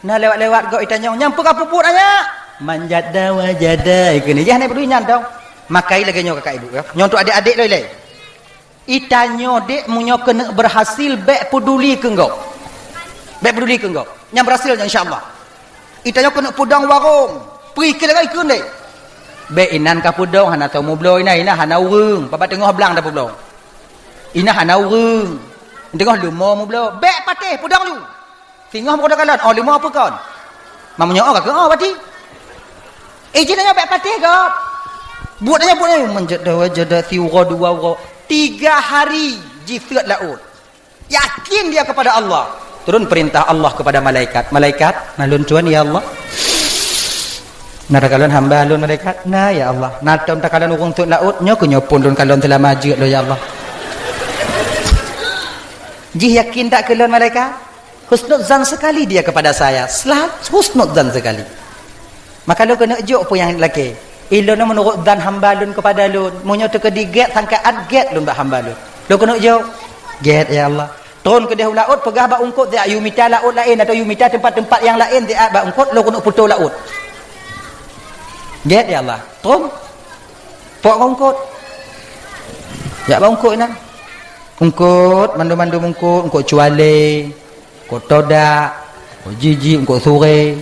Nah lewat-lewat kau itanya nyampu kapuput aja. Manjada wajada ikuni. Jangan perlu nyantau. Makai lagi nyo kakak ibu ya. Nyontok adik-adik lele. Itanyo dek munyo kena berhasil bek peduli ke engkau. Bek peduli ke engkau. Yang berhasil insyaallah. Itanyo kena pudang warung. Pergi ke lagi ikun dek. Bek inan ka pudong hana tau mu blow ina hana urung. Papa tengah belang dah blow. Ina hana urung. Tengah lumo mu blow. Bek patih pudang lu. Tengah mu dah kalan. Oh lumo apa kon? Mamanya oh ka oh pati. Jinanya bek patih kau. Buatnya menjada wajada thiwa dua 3 hari jifat laut. Yakin dia kepada Allah. Turun perintah Allah kepada malaikat. Malaikat, nalun tuan ya Allah. Nara kalon hamba alun malaikat. Nah ya Allah. Natam tak kalon urung tut laut. Nyo ku nyopun dun kalon telah maju lo ya Allah. Jih yakin tak kalon malaikat? Husnudzan sekali dia kepada saya. Selalu husnudzan sekali. Maka lo kena juk apa yang laki. Ilon menurut dan hamba lun kepada lun. Munyo tu ke diget sangkaan get lun bak hamba lun. Lo kena jauh. Get ya Allah. Turun ke dia laut pegah bak ungkut dia ayu mita laut lain atau ayu mita tempat-tempat yang lain dia bak ungkut lo kena putul laut. Get ya Allah. Turun. Pok ungkut. Ya bak ungkut nah. Ungkut mandu-mandu ungkut cuale. Ungkut todak. Ungkut jiji, ungkut sore.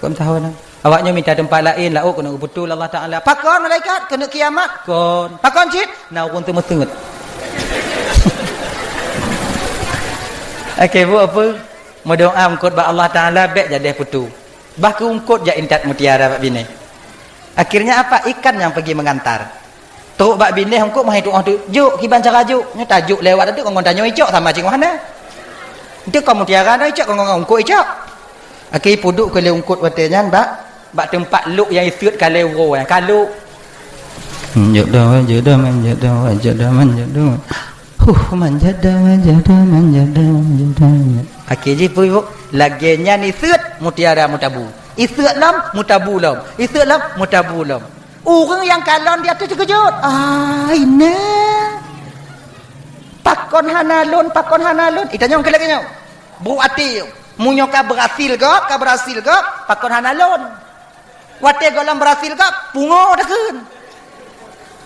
Kau tahu nah. Awaknya minta tempat lain lauk kena betul Allah Taala. Pakon malaikat kena kiamat kon. Pakon cit nak urun temet-temet. Okey bu apa? Mau doa ungkut ba Allah Taala bek jadi putu. Bah ke ungkut ja intat mutiara bak bini. Akhirnya apa? Ikan yang pergi mengantar. Teruk bak bini ungkut mah itu tu. Juk kiban cara juk. Nya tajuk lewat tu kong tanya icok sama cing mana. Itu kau mutiara dah icok kong ungkut icok. Okey puduk ke le ungkut watenya bak bak tempat luk yang isut kalero kalau manjada akhirnya pun laginya ni isut mutiara mutabu isut lam mutabu lam isut lam mutabu lam orang yang kalon dia tu terkejut ini pakon hanalun itanya orang lagi bu ati munyoka berhasil ke pakon hanalun wate golam berhasil ke pungo dah kan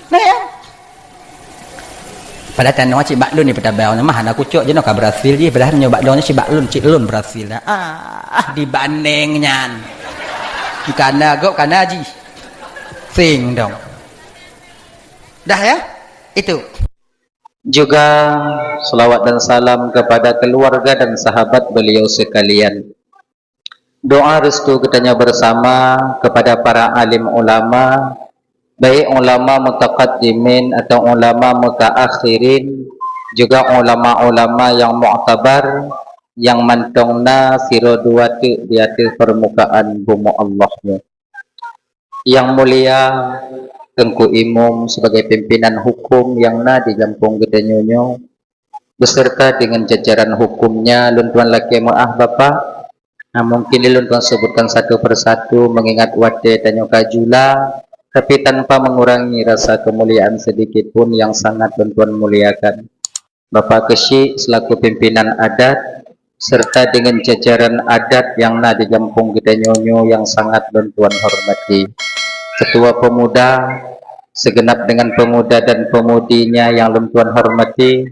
nah ya pada tanah cik baklun ni petabau mah anak kucuk je nak berhasil je padahal nyo baklunnya cik baklun cik lun berhasil dibandingnya kana gok kana ji sing dong dah ya itu juga selawat dan salam kepada keluarga dan sahabat beliau sekalian. Doa restu katanya bersama kepada para alim ulama, baik ulama mutaqaddimin atau ulama mutaakhirin, juga ulama-ulama yang mu'tabar, yang mantongna siroduwati di atas permukaan bumi Allah. Yang mulia Tengku Imam sebagai pimpinan hukum yang na di Kampung Gedanyonyo beserta dengan jajaran hukumnya. Luntuan laki maaf Bapak. Nah, mungkin luntuan sebutkan satu persatu mengingat wate tanyo kajula, tapi tanpa mengurangi rasa kemuliaan sedikit pun yang sangat luntuan muliakan. Bapak Kesyik selaku pimpinan adat serta dengan jajaran adat yang na di Kampung Gedanyonyo yang sangat luntuan hormati. Ketua pemuda segenap dengan pemuda dan pemudinya yang luntuan hormati,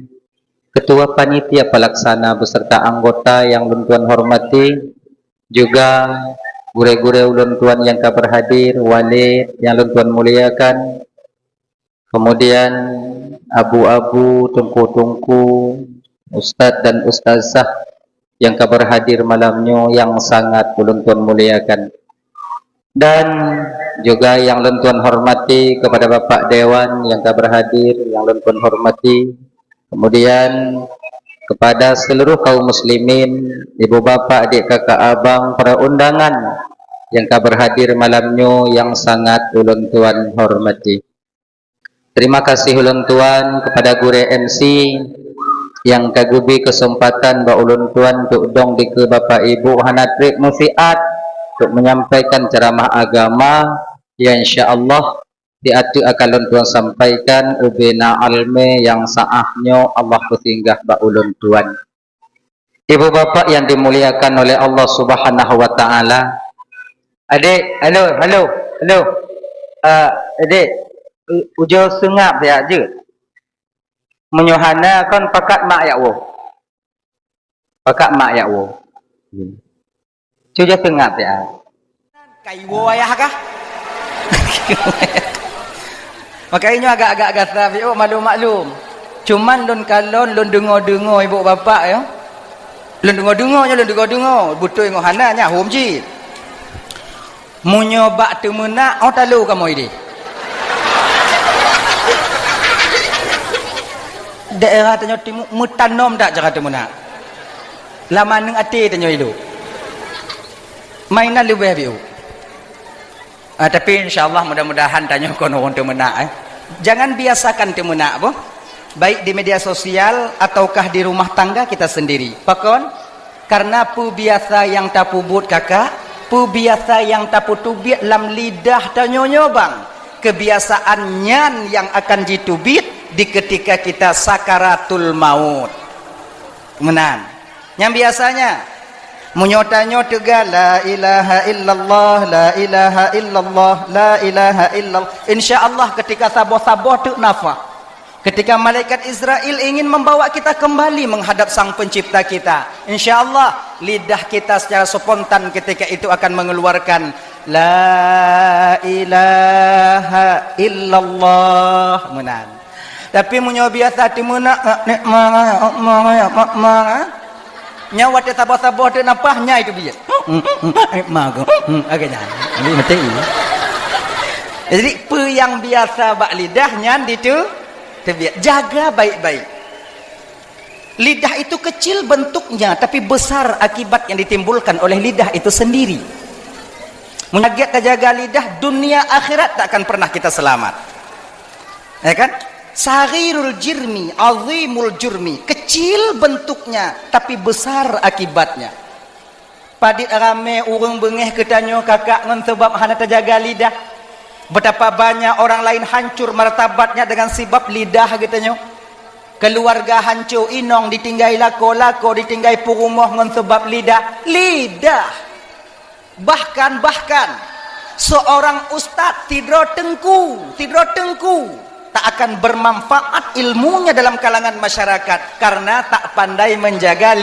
ketua panitia pelaksana beserta anggota yang luntuan hormati, juga gure-gure luntuan yang berhadir, walid yang luntuan muliakan, kemudian abu-abu, tungku-tungku, ustadz dan ustazah yang berhadir malamnya yang sangat luntuan muliakan. Dan juga yang luntuan hormati kepada Bapak Dewan yang berhadir, yang luntuan hormati. Kemudian kepada seluruh kaum muslimin, ibu bapak, adik kakak abang, para undangan yang berhadir malamnya yang sangat ulun-tuan hormati. Terima kasih ulun-tuan kepada gure MC yang kagubi kesempatan ba ulun-tuan untuk dong di ke bapak ibu hanatrik mufiat untuk menyampaikan ceramah agama yang insyaallah diatu akan ulun-tuan sampaikan ubina alme yang saahnya Allah kesinggah ba ulun-tuan. Ibu bapak yang dimuliakan oleh Allah Subhanahu wa taala. Adik, halo. Adik, ujo sengap dia je. Menyohana kan pakat mak ya wo. Pakat mak ya wo. Cuja sengap dia. Kaiwo ayah kah? Makanya agak-agak gasah, maklum. Cuman lun kalon, lun dengar-dengar ibu bapa ya. Lun dengar. Betul ngah hananya hom ji. Munyoba temena, talu kamu ini. Daerah tanya timur mutanom tak cara temena. Lama neng ati tanya itu. Mainan lebih biu. Tapi insyaallah mudah-mudahan tanya kono orang temena. Jangan biasakan temena apa? Baik di media sosial ataukah di rumah tangga kita sendiri. Pakon? Karena pu biasa yang tapu but kakak, pu biasa yang tapu tubit lam lidah tanyonyo bang. Kebiasaannya yang akan ditubit di ketika kita sakaratul maut. Menan. Yang biasanya munyotanyo tega la ilaha illallah, la ilaha illallah, la ilaha illallah. Insyaallah ketika saboh-saboh tu nafah. Ketika malaikat Israel ingin membawa kita kembali menghadap sang pencipta kita, insyaallah lidah kita secara spontan ketika itu akan mengeluarkan la ilaha illallah. Menan. Tapi munyo biasa timuna nyawa te saboh-saboh te napahnya itu dia. Agaknya. Ini mati. Jadi pe yang biasa bak lidahnya itu jaga baik-baik. Lidah itu kecil bentuknya tapi besar akibat yang ditimbulkan oleh lidah itu sendiri. Menjaga jaga lidah, dunia akhirat tak akan pernah kita selamat. Ya kan? Saghirul jirmi, azimul jurmi. Kecil bentuknya tapi besar akibatnya. Padit rame urang bengeh ketanyo kakak ngan sebab hana terjaga lidah. Betapa banyak orang lain hancur martabatnya dengan sebab lidah katanya. Keluarga hancur inong ditinggai lako ditinggai purumah ngan sebab lidah. Bahkan seorang ustaz tidur tengku tak akan bermanfaat ilmunya dalam kalangan masyarakat karena tak pandai menjaga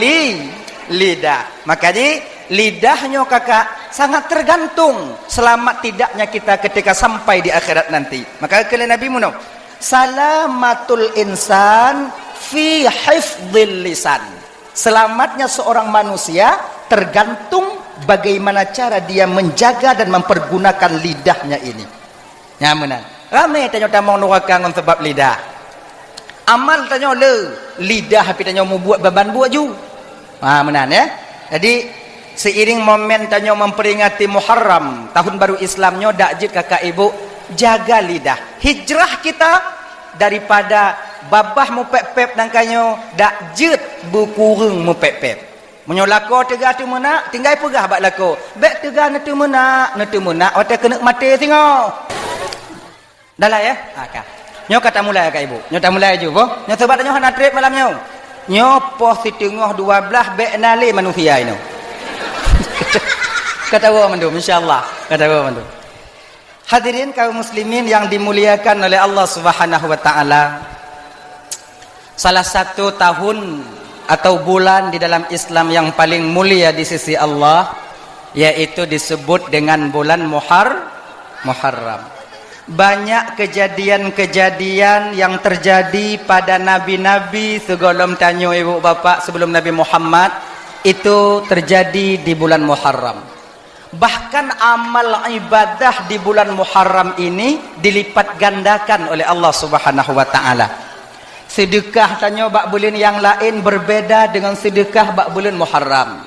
lidah. Makanya lidahnya kakak sangat tergantung selamat tidaknya kita ketika sampai di akhirat nanti. Maka kalian Nabi Muhammad salamatul insan fi hifdzil lisan. Selamatnya seorang manusia tergantung bagaimana cara dia menjaga dan mempergunakan lidahnya ini. Ya benar. Ramai tanya tamang neraka ngan sebab lidah. Amal tanya lidah tapi tanya mau buat beban buat ju. Benar ya. Jadi seiring momen tanya memperingati Muharram, tahun baru Islamnya dak jid kakak ibu jaga lidah. Hijrah kita daripada babah mu pep-pep nangkanyo dak jid bukurung mu pep-pep. Menyolako tegah tu menak tinggal pegah bak lako. Bek tegah netu menak otak kena mati tengok. Dah lah ya. Kak. Nyo kata mulai kak ibu. Nyo tak mulai je boh. Nyo sebab nyo hana trip malam nyo. Nyo poh si tengah 12 bek nali manusia ini. Kata wa mandum insyaallah. Kata wa mandum. Hadirin kaum muslimin yang dimuliakan oleh Allah Subhanahu wa taala. Salah satu tahun atau bulan di dalam Islam yang paling mulia di sisi Allah yaitu disebut dengan bulan Muharram. Banyak kejadian-kejadian yang terjadi pada nabi-nabi sebelum tanyo ibu bapa sebelum Nabi Muhammad itu terjadi di bulan Muharram. Bahkan amal ibadah di bulan Muharram ini dilipat gandakan oleh Allah Subhanahu wa taala. Sedekah tanyo bak bulan yang lain berbeda dengan sedekah bak bulan Muharram.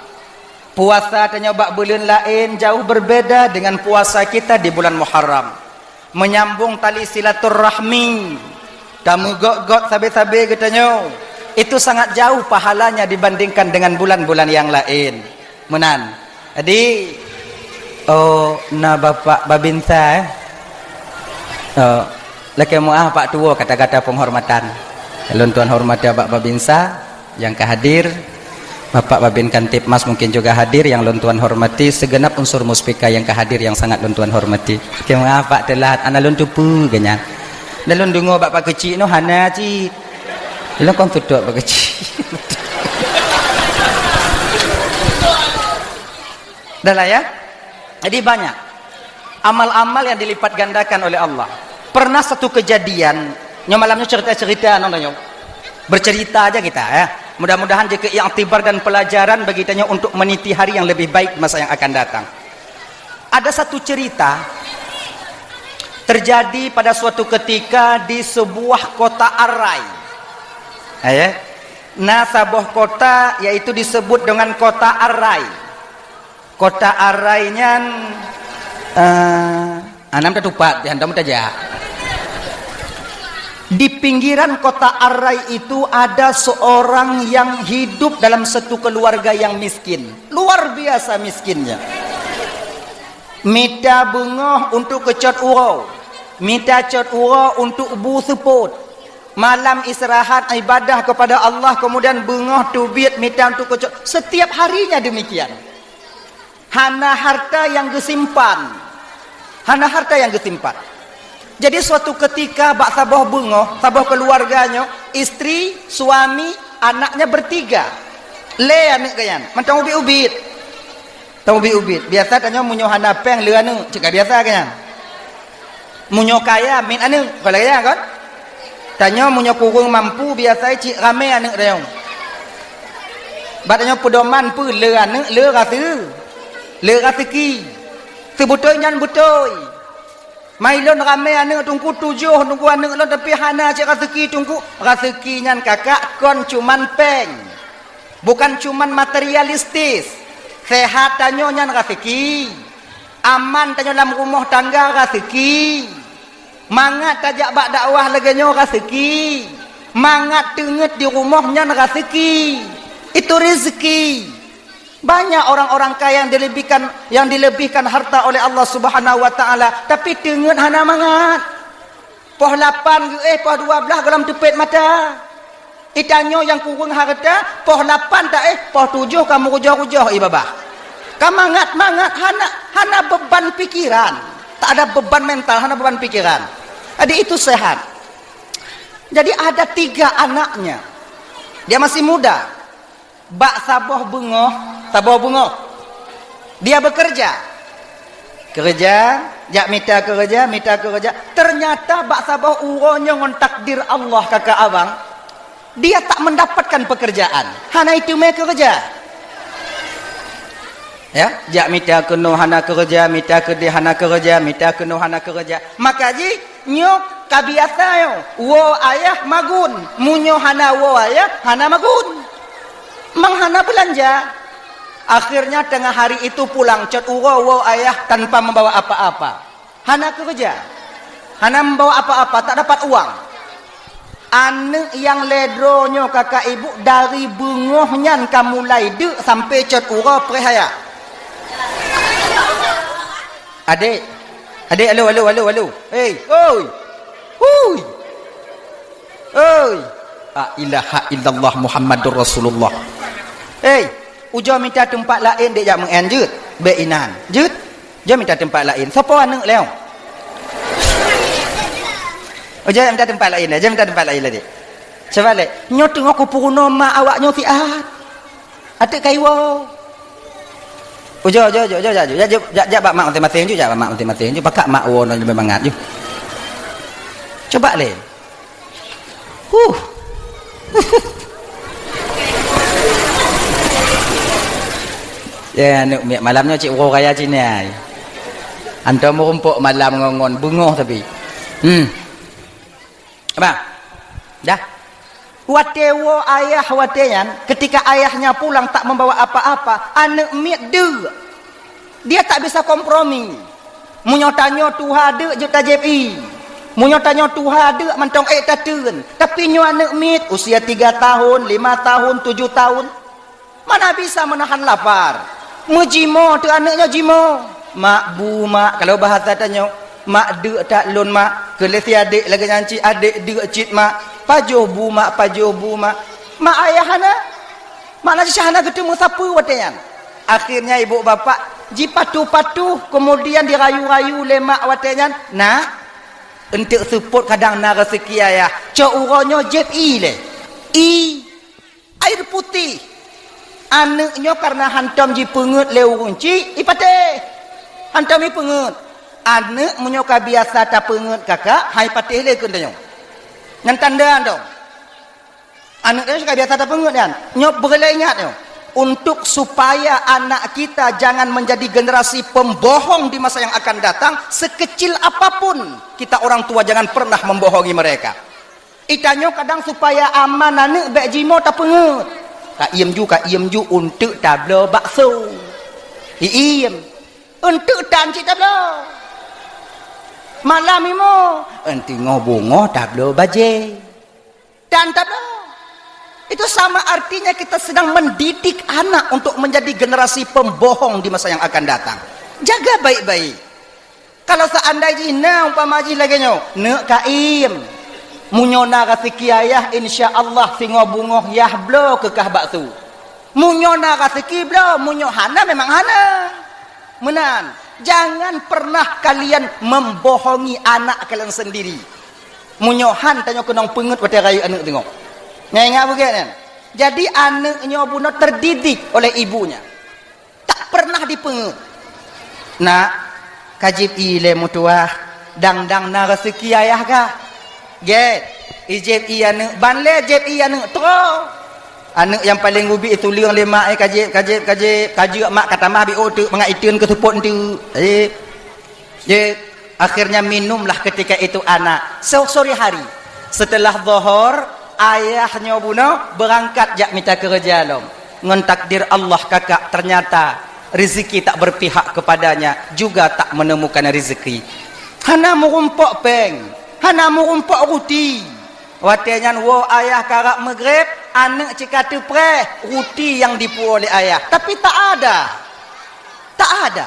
Puasa tanyo bak bulan lain jauh berbeda dengan puasa kita di bulan Muharram. Menyambung tali silaturrahmi tamu got sabe-sabe katanya itu sangat jauh pahalanya dibandingkan dengan bulan-bulan yang lain. Menan. Jadi na bapak babinsa laki muah pak tua kata-kata penghormatan. Kalau tuan hormati bapak babinsa yang kehadir Bapak Babin Kantipmas mungkin juga hadir yang Lon Tuan hormati, segenap unsur muspika yang kehadir yang sangat Lon Tuan hormati. Terima Pak telat ana Lon tupu ganyan. Dalon dengar bapak kecil no hana ci. Lon kon tuduk bapak kecil. Dah lah ya. Jadi banyak amal-amal yang dilipat gandakan oleh Allah. Pernah satu kejadian, nyo malamnya cerita-cerita nontonnya. Bercerita aja kita ya. Mudah-mudahan jika i'tibar dan pelajaran bagi kita untuk meniti hari yang lebih baik masa yang akan datang. Ada satu cerita terjadi pada suatu ketika di sebuah kota Arai. Ya. Nah, sebuah kota yaitu disebut dengan kota Arai. Kota Arainya anam tetupat di handam saja. Di pinggiran kota Arai itu ada seorang yang hidup dalam satu keluarga yang miskin. Luar biasa miskinnya. Minta bunga untuk kecat urau. Minta cat urau untuk bu seput. Malam istirahat ibadah kepada Allah, kemudian bunga tubit minta untuk kecat. Setiap harinya demikian. Hana harta yang disimpan. Hana harta yang disimpan. Jadi suatu ketika bak sabah bunga, sabah keluarganya, istri, suami, anaknya bertiga. Le anak kayan, mentang ubit-ubit. Tang ubit-ubit. Biasa tanya munyo hana peng le anu, cakap biasa kayan. Munyo kaya min anu, kalau kaya kan? Tanya munyo kurung mampu biasa cik rame anu reong. Batanya pedoman pu le anu, le rasa. Le rezeki. Sebutoi nyan butoi. Mailon ramai anak tunggu 7 tunggu anak lo tapi hana cik rezeki tunggu rezeki nyan kakak kon cuman peng. Bukan cuman materialistis. Sehat tanyo nyan rezeki. Aman tanyo dalam rumah tangga rezeki. Mangat tajak bak dakwah laganyo rezeki. Mangat tenget di rumah nyan rezeki. Itu rezeki. Banyak orang-orang kaya yang dilebihkan harta oleh Allah Subhanahu wa taala, tapi tenget hana mangat. Poh 8 poh 12 dalam tepet mata. Itanyo yang kurang harta, poh 8 tak poh 7 kamu rujah-rujah babah. Kamu mangat hana beban pikiran. Tak ada beban mental, hana beban pikiran. Jadi itu sehat. Jadi ada 3 anaknya. Dia masih muda. Bak sabah bunga. Dia bekerja. Jak minta kerja. Ternyata bak sabah uronya ngon takdir Allah kakak abang. Dia tak mendapatkan pekerjaan. Hana itu me kerja. Ya, jak minta keno hana kerja, minta ke hana kerja, minta keno hana kerja. Maka ji nyok kabiasa yo. Wo ayah magun, munyo hana wo ayah, hana magun. Menghana belanja. Akhirnya tengah hari itu pulang cat urau ayah tanpa membawa apa-apa. Hana kerja. Hana membawa apa-apa, tak dapat uang. Anak yang ledronyo kakak ibu dari bungohnya kamu mulai de sampai cat urau perhaya. Adik, halo. Hey, oi. Hui. Oi. La ilaha illallah Muhammadur Rasulullah. Hey, ujo minta tempat lain dia jak menganjut. Beinan. Jut. Jo minta tempat lain. Siapa anak leong? Ujo minta tempat lain dah. Jo minta tempat lain lagi. Coba le. Nyo tengok ku puruna mak awak nyo tiat. Atik kaiwo. Ujo. Jak bak mak masing-masing ju, jak mak masing-masing ju. Pakak mak wo no bermangat ju. Coba le. Ya, malamnya cik urau raya Cina. Antum merumpuk malam ngongon bungoh tapi. Apa? Dah. Watewo ayah wateyan ketika ayahnya pulang tak membawa apa-apa, anak miat de. Dia tak bisa kompromi. Munyo tanyo tuha de je tajepi. Munyo tanyo tuha de mentong tateun. Tapi nyo anak miat usia 3 tahun, 5 tahun, 7 tahun. Mana bisa menahan lapar? Mujimo tu anaknya jimo. Mak bu mak kalau bahasa tanya mak de tak lon mak kelesi adik lagi nyanci adik de cit mak pajoh bu mak mak ayah hana Maknanya syahana ketemu siapa watayan. Akhirnya ibu bapa jipatu-patu kemudian dirayu-rayu lemak watayan. Nah, untuk support kadang na rezeki ayah. Cok uronyo jep i le. I air putih. Anaknya karena hantam ji pengut leu kunci ipate. Hantam i pengut. Anak menyoka biasa tak pengut kakak, hai patih le kundanyo. Ngan tanda dong. Anak dia suka biasa tak pengut kan. Nyok berlai ingat yo. Untuk supaya anak kita jangan menjadi generasi pembohong di masa yang akan datang, sekecil apapun kita orang tua jangan pernah membohongi mereka. Itanyo kadang supaya aman anak bek jimo tak pengut. Kak iem ju untuk tablo bakso. Iem untuk tanci tablo. Malam imo enti ngobongo tablo baje. Dan tablo. Itu sama artinya kita sedang mendidik anak untuk menjadi generasi pembohong di masa yang akan datang. Jaga baik-baik. Kalau seandainya umpama ji lagi nyo, ne kaim. Munyona rezeki ayah insya-Allah singo bungoh yah blo kekah baksu. Munyona rezeki blo, munyo hana memang hana. Menan. Jangan pernah kalian membohongi anak kalian sendiri. Munyohan tanya kenong pengut pada rayu anak tengok. Ingat bukan kan? Jadi anaknya bunuh terdidik oleh ibunya. Tak pernah dipengut. Nak, kajib ile mutuah. Dang-dang na rezeki ayah kah? Get. Ijib iya anak. Banle jib iya anak. Terus. Anak yang paling ubi itu liang lemak kajib. Kajib mak kata mah bi'o tu. Mengaitun ke support tu. Jib. Akhirnya minumlah ketika itu anak. Sore hari. Setelah zuhur. Ayahnya bunuh berangkat jak minta kerja lom. Ngon takdir Allah kakak ternyata rezeki tak berpihak kepadanya, juga tak menemukan rezeki. Hana merumpok peng, hana merumpok ruti. Watenyan wo ayah karak maghrib, anak cikatu pre ruti yang dipu oleh ayah. Tapi tak ada. Tak ada.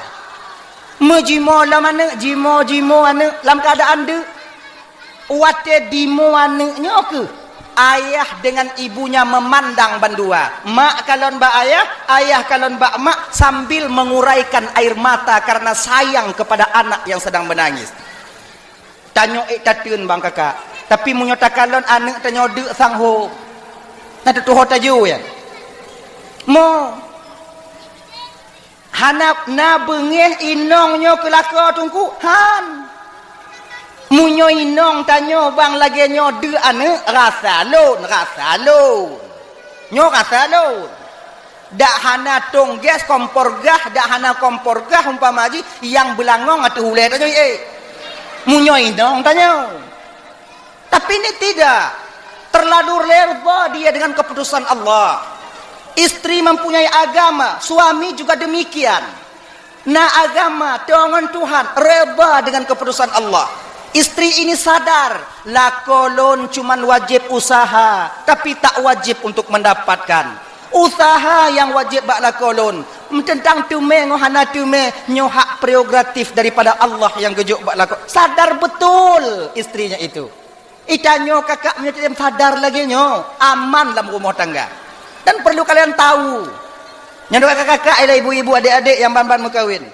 Mejimo lam anak, jimo anak lam keadaan de. Wate dimo anaknya ke? Ayah dengan ibunya memandang bandua. Mak kalon ba ayah, ayah kalon ba mak, sambil menguraikan air mata karena sayang kepada anak yang sedang menangis. Tanyo tatun bang kakak. Tapi munyota kalon anak tanyo de sangho. Nah tu hota ju ya. Mo hanap na bengeh inongnya kelaka tungku han. Munyo inong tanyo bang lagi nyo de ane rasa lon nyo rasa lon dak hana tongges kompor gah dak hana kompor gah umpama ji yang belangong atau hule tanyo munyo inong tanyo. Tapi ini tidak, terlalu lerba dia dengan keputusan Allah. Istri mempunyai agama, suami juga demikian. Nah agama tangan Tuhan reba dengan keputusan Allah. Istri ini sadar, lakolon cuman wajib usaha, tapi tak wajib untuk mendapatkan. Usaha yang wajib bak lakolon. Tentang tume ngohana tume nyo hak prerogatif daripada Allah yang gejuk bak lakon. Sadar betul istrinya itu. Itanyo kakak menyatakan sadar lagi nyo aman dalam rumah tangga. Dan perlu kalian tahu, nyanduk kakak-kakak, ibu-ibu, adik-adik yang ban-ban mengkawin.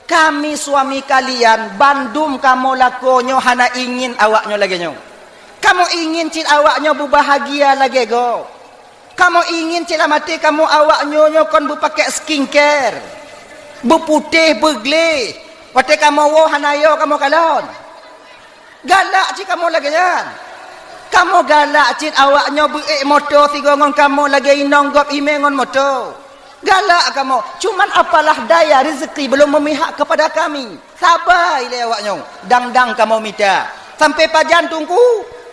Kami suami kalian bandum kamu lakonyo hana ingin awaknyo lagi nyo. Kamu ingin cil awaknyo berbahagia lagi go. Kamu ingin cil mati kamu awaknyo nyo kon berpakai skincare, berputih bergleh. Wate kamu wo hanayo kamu kalon. Galak cik kamu lagi kan. Kamu galak cik awaknyo beik motor sigongon kamu lagi inonggop imengon motor. Galak kamu. Cuman apalah daya rezeki belum memihak kepada kami. Sabar ile awaknyo. Dang-dang kamu minta. Sampai pajan tunggu.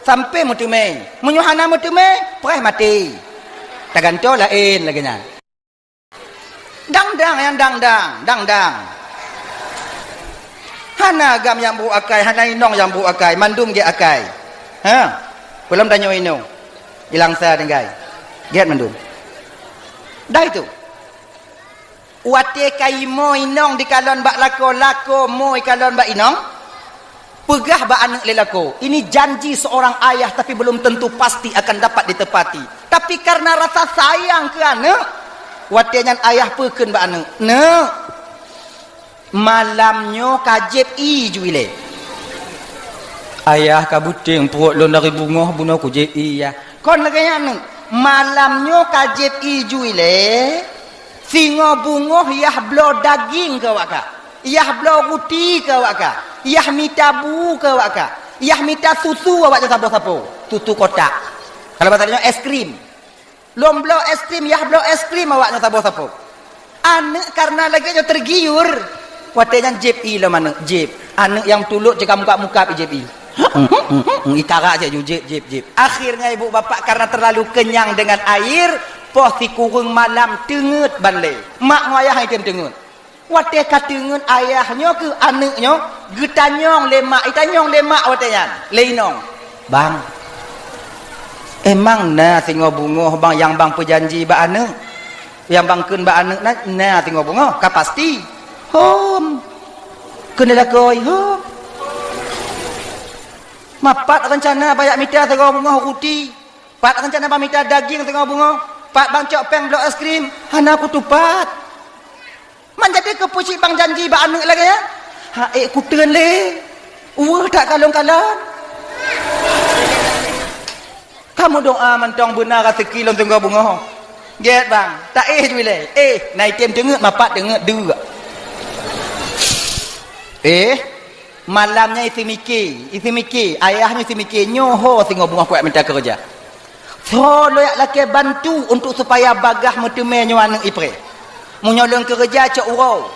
Sampai mutume. Menyuhana mutume. Pereh mati. Taganto lain lagi nya. Dang-dang yang dang-dang. Dang-dang. Hana agam yang bu akai. Hana inong yang bu akai. Mandum ge akai. Ha? Belum tanya inong. Hilang saya dengai. Giat mandum. Dah itu. Wate kaimo inong di kalon bak lako moi kalon bak inong pegah bak anak lelako. Ini janji seorang ayah tapi belum tentu pasti akan dapat ditepati. Tapi karena rasa sayang ke anak, Watian ayah pekeun ba anu. Ne. Malamnyo kajib i juile. Ayah kabuting perut lon dari bunga bunuh ku jib i ya. Kon lagi anu. Malamnyo kajib i juile. Singo bunga yah blo daging ke waka. Yah blo ruti ke waka. Yah mita bu ke waka. Yah minta susu awak sapo-sapo. Susu kotak. Kalau bahasanya es krim. Lom blo es krim, yah blo es krim awaknya sapo-sapo. Anak karena lagi dia tergiur. Watenya jep i lah mana? Jep. Anak yang tuluk jika muka-muka jep i. Itara aja jep. Akhirnya ibu bapak karena terlalu kenyang dengan air, poh si kurung malam tengut banle. Mak ngayah item tengut. Wate katengun ayahnya ke anaknya getanyong lemak itanyong lemak wateyan leinong bang emang na singo bunga bang yang bang perjanji ba anak yang bang keun ba anak na singo bunga ka pasti hom kena koi hom mapat rencana banyak mita singo bunga ruti pat rencana ba mita daging singo bunga pat bang cok peng blok es krim hana aku tupat menjadi kepusi bang janji ba anu lagi ya. Ha ku teun le. Tak kalong-kalong. Kamu doa mentong benar rezeki lom tengah bunga. Get bang. Tak wile. Nai tem dengut mapat dengut dua. Malamnya isi mikir. Ayahnya isi mikir nyoho tengah bunga kuat minta kerja. So loyak laki bantu untuk supaya bagah metemai nyo anu ipre. Menyolong kerja cak urau.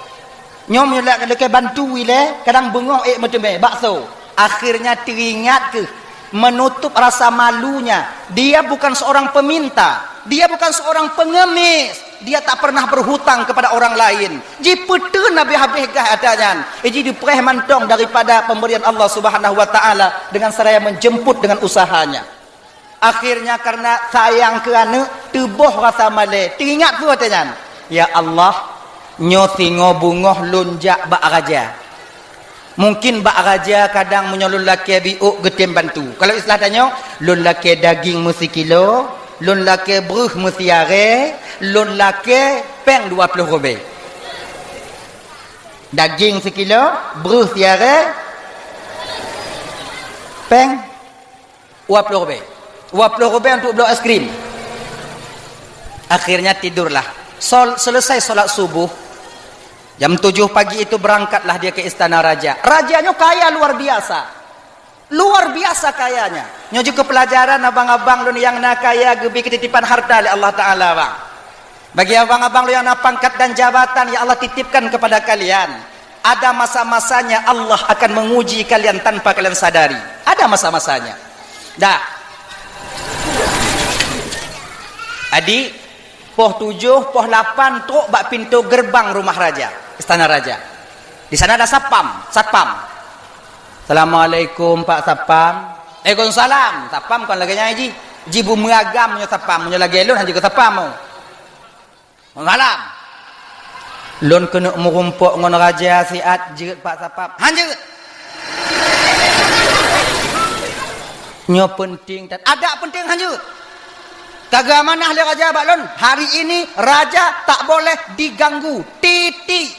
Nyom nyolak ke bantu wile, kadang bengok macam bakso. Akhirnya teringat ke menutup rasa malunya. Dia bukan seorang peminta, dia bukan seorang pengemis. Dia tak pernah berhutang kepada orang lain. Ji petu nabi habis-habis adanya. Ji dipereh mantong daripada pemberian Allah Subhanahu wa taala dengan seraya menjemput dengan usahanya. Akhirnya karena sayang ke anak, tubuh rasa male. Teringat tu katanya. Ya Allah, nyo singo bungoh lunjak bak raja. Mungkin bak raja kadang menyolun laki biuk getem bantu. Kalau istilah tanya, lun laki daging mesti kilo, lun laki beruh mesti are, lun laki peng 20 rubel. Daging sekilo, beruh tiare, peng 20 rubel. 20 rubel untuk blok es krim. Akhirnya tidurlah. Selesai solat subuh jam 7 pagi itu berangkatlah dia ke istana raja. Rajanya kaya luar biasa kayanya. Nyo juga pelajaran abang-abang lu yang nak kaya gebi ketitipan harta oleh Allah Taala bang. Bagi abang-abang lu yang nak pangkat dan jabatan ya Allah titipkan kepada kalian. Ada masa-masanya Allah akan menguji kalian tanpa kalian sadari. Ada masa-masanya. Dah. Adik poh 7, poh 8 truk bak pintu gerbang rumah raja, istana raja. Di sana ada satpam. Assalamualaikum Pak Satpam. Waalaikumsalam. Satpam kan lagi nyaji. Jibu meragam punya satpam, punya lagi lun juga satpam. Malam. Lun kena merumpuk ngon raja siat jeut Pak Satpam. Hanjeut. Nyo penting ada penting hanjeut. Kagak manah le raja baklon. Hari ini raja tak boleh diganggu. Titik.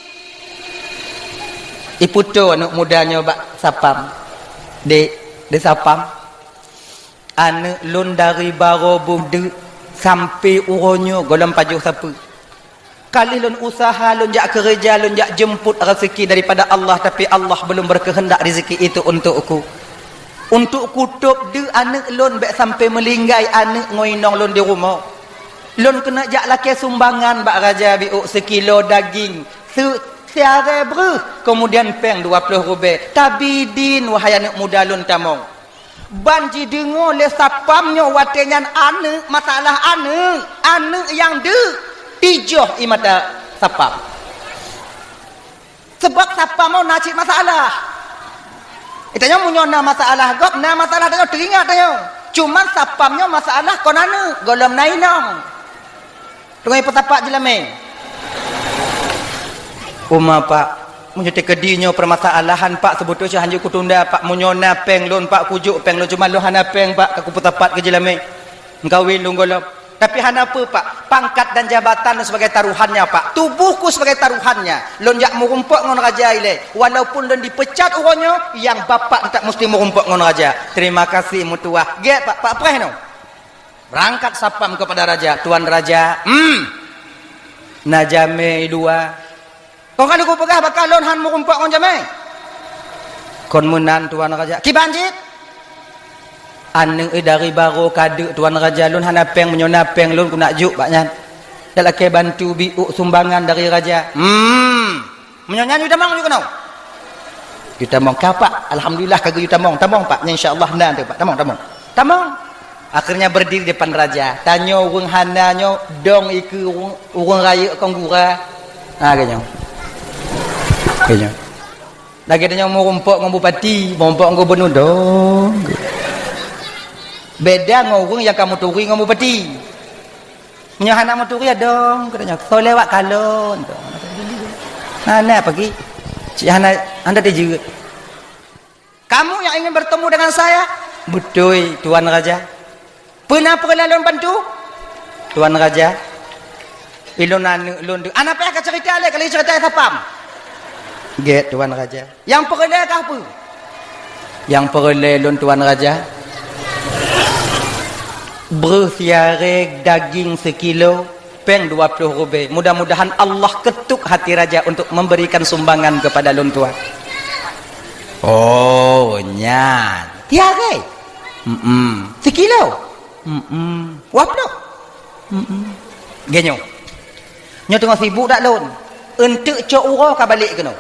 Iputo anak mudanya bak sapam. De sapam. Anak lon dari baro bude sampai uronyo golem pajuh siapa. Kali lon usaha, lon jak kerja, lon jak jemput rezeki daripada Allah tapi Allah belum berkehendak rezeki itu untukku. Untuk kutub de anak lon bek sampai melinggai anak ngoinong lon di rumah. Lon kena jak laki sumbangan bak raja biuk sekilo daging. Siare beruh. Kemudian peng 20 rubel. Tabidin wahai anak muda lon tamong. Banji dengar le sapamnya watenyan anak masalah anak yang de tijoh imata sapam. Sebab sapam mau nacik masalah. Itanya munyona masalah gop na masalah tanya teringat tanya. Cuma sapamnya masalah konana golem nainong. Tungai petapak jelame. Uma Pak, munyete kedinyo permasalahan Pak sebetulnya hanya kutunda Pak munyona peng lon Pak kujuk peng lon cuma lo hana peng Pak aku petapak ke jelame. Engkau wilung golem. Tapi hana apa pak? Pangkat dan jabatan sebagai taruhannya pak. Tubuhku sebagai taruhannya. Lon jak merumpuk ngon raja ile. Walaupun lon dipecat uronyo, yang bapak tak mesti merumpuk ngon raja. Terima kasih mutuah. Get pak, pak preh no. Berangkat sapam kepada raja. Tuan raja, najame dua. Kau kan aku pegah bakal lon han merumpuk ngon jame. Kon menan tuan raja. Ki banjit. Ane dari baru kade tuan raja lun hanapeng menyonapeng lun kuna juk baknya dalam ke bantu biuk sumbangan dari raja menyonyan yuta mong juga nau yuta mong kapak alhamdulillah kagak yuta mong tamong pak insyaallah nan tu pak tamong akhirnya berdiri depan raja tanya urang hananyo dong iku urang raya konggura ganya lagi tanya mau rumpuk ngomong bupati rumpuk ngomong gubernur dong. Beda ngorong yang kamu turi ngomong bupati. Menyahana mau turi dong katanya. Kau lewat kalon. Mana pergi? Cik Hana anda juga. Kamu yang ingin bertemu dengan saya? Betul tuan raja. Pernah perlaluan bantu? Tuan raja. Ilon anak apa yang cerita le kalau cerita sapam? Get tuan raja. Yang perle kah apa? Yang perle lon tuan raja. Bersiarek daging sekilo peng 20 rubel. Mudah-mudahan Allah ketuk hati raja untuk memberikan sumbangan kepada lon tua. Oh nyan tiarek sekilo waplo genyo nyo tengah sibuk tak lon untuk cok uro ka balik keno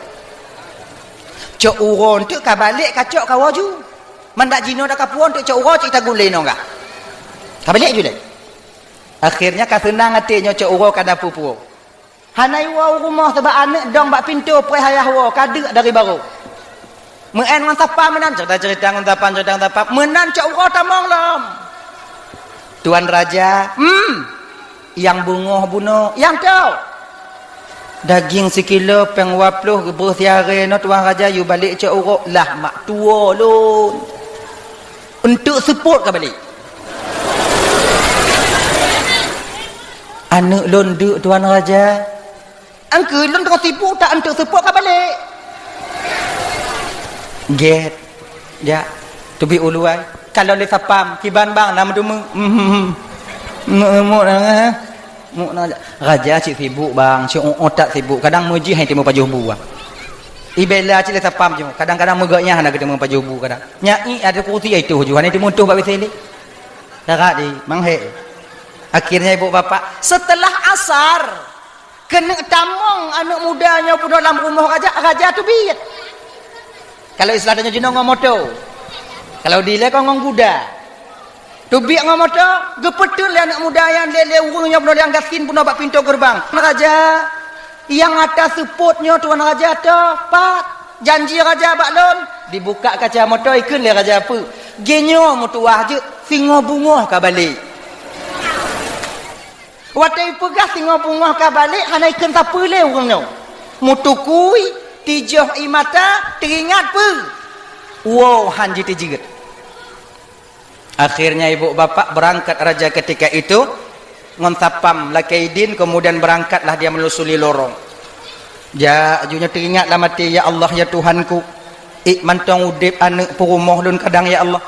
cok uro untuk ka balik ka cok ka waju mandak jino dak kapuan untuk cok uro cik tagule no enggak kabalik je. Akhirnya ka senang hatinya cok uro kada pupu. Hanai wa rumah sebab anak dong bak pintu pre hayah wa kada dari baru. Meen ngan tapa menan cerita ngan tapa menan cok uro tamong lom. Tuan raja, yang bungoh bunuh, yang tau. Daging sekilo peng 20 bersiare no tuan raja you balik cok uro lah mak tua lun. Untuk support ka balik. Anak londuk tuan raja. Angke lon tengah sibuk tak untuk support ka balik. Get. Ya. Tu bi uluai. Kalau le sapam kiban bang nama tu mu raja cik sibuk bang, cik otak sibuk. Kadang muji hai temu pajuh bu bang. Ibela cik le sapam je. Kadang-kadang megaknya nak ketemu pajuh bu kadang. Nyai ada kursi itu ju. Hani temu tuh bab sini. Darat di manghe. Akhirnya ibu bapak setelah asar kena tamong anak mudanya pun dalam rumah raja tu biat. Kalau istilahnya jenong ngomoto. Kalau dile kau ngong kuda. Tu biat ngomoto, gepetul le anak muda yang lele urungnya pun yang gaskin pun bak pintu gerbang. Raja yang atas supportnya tuan raja tu, pak janji raja baklon dibuka kaca motor ikun le raja apa. Genyo mutuah je singo bungoh ka balik. Watai pegah tengok bunga ka balik hanai ken siapa le orangnya mutukui tijoh imata teringat pe wow hanji tijigat. Akhirnya ibu bapak berangkat raja ketika itu ngontapam lakaidin kemudian berangkatlah dia melusuli lorong. Ja ajunya teringatlah mati ya Allah ya Tuhanku mantong udip anak perumah lun kadang ya Allah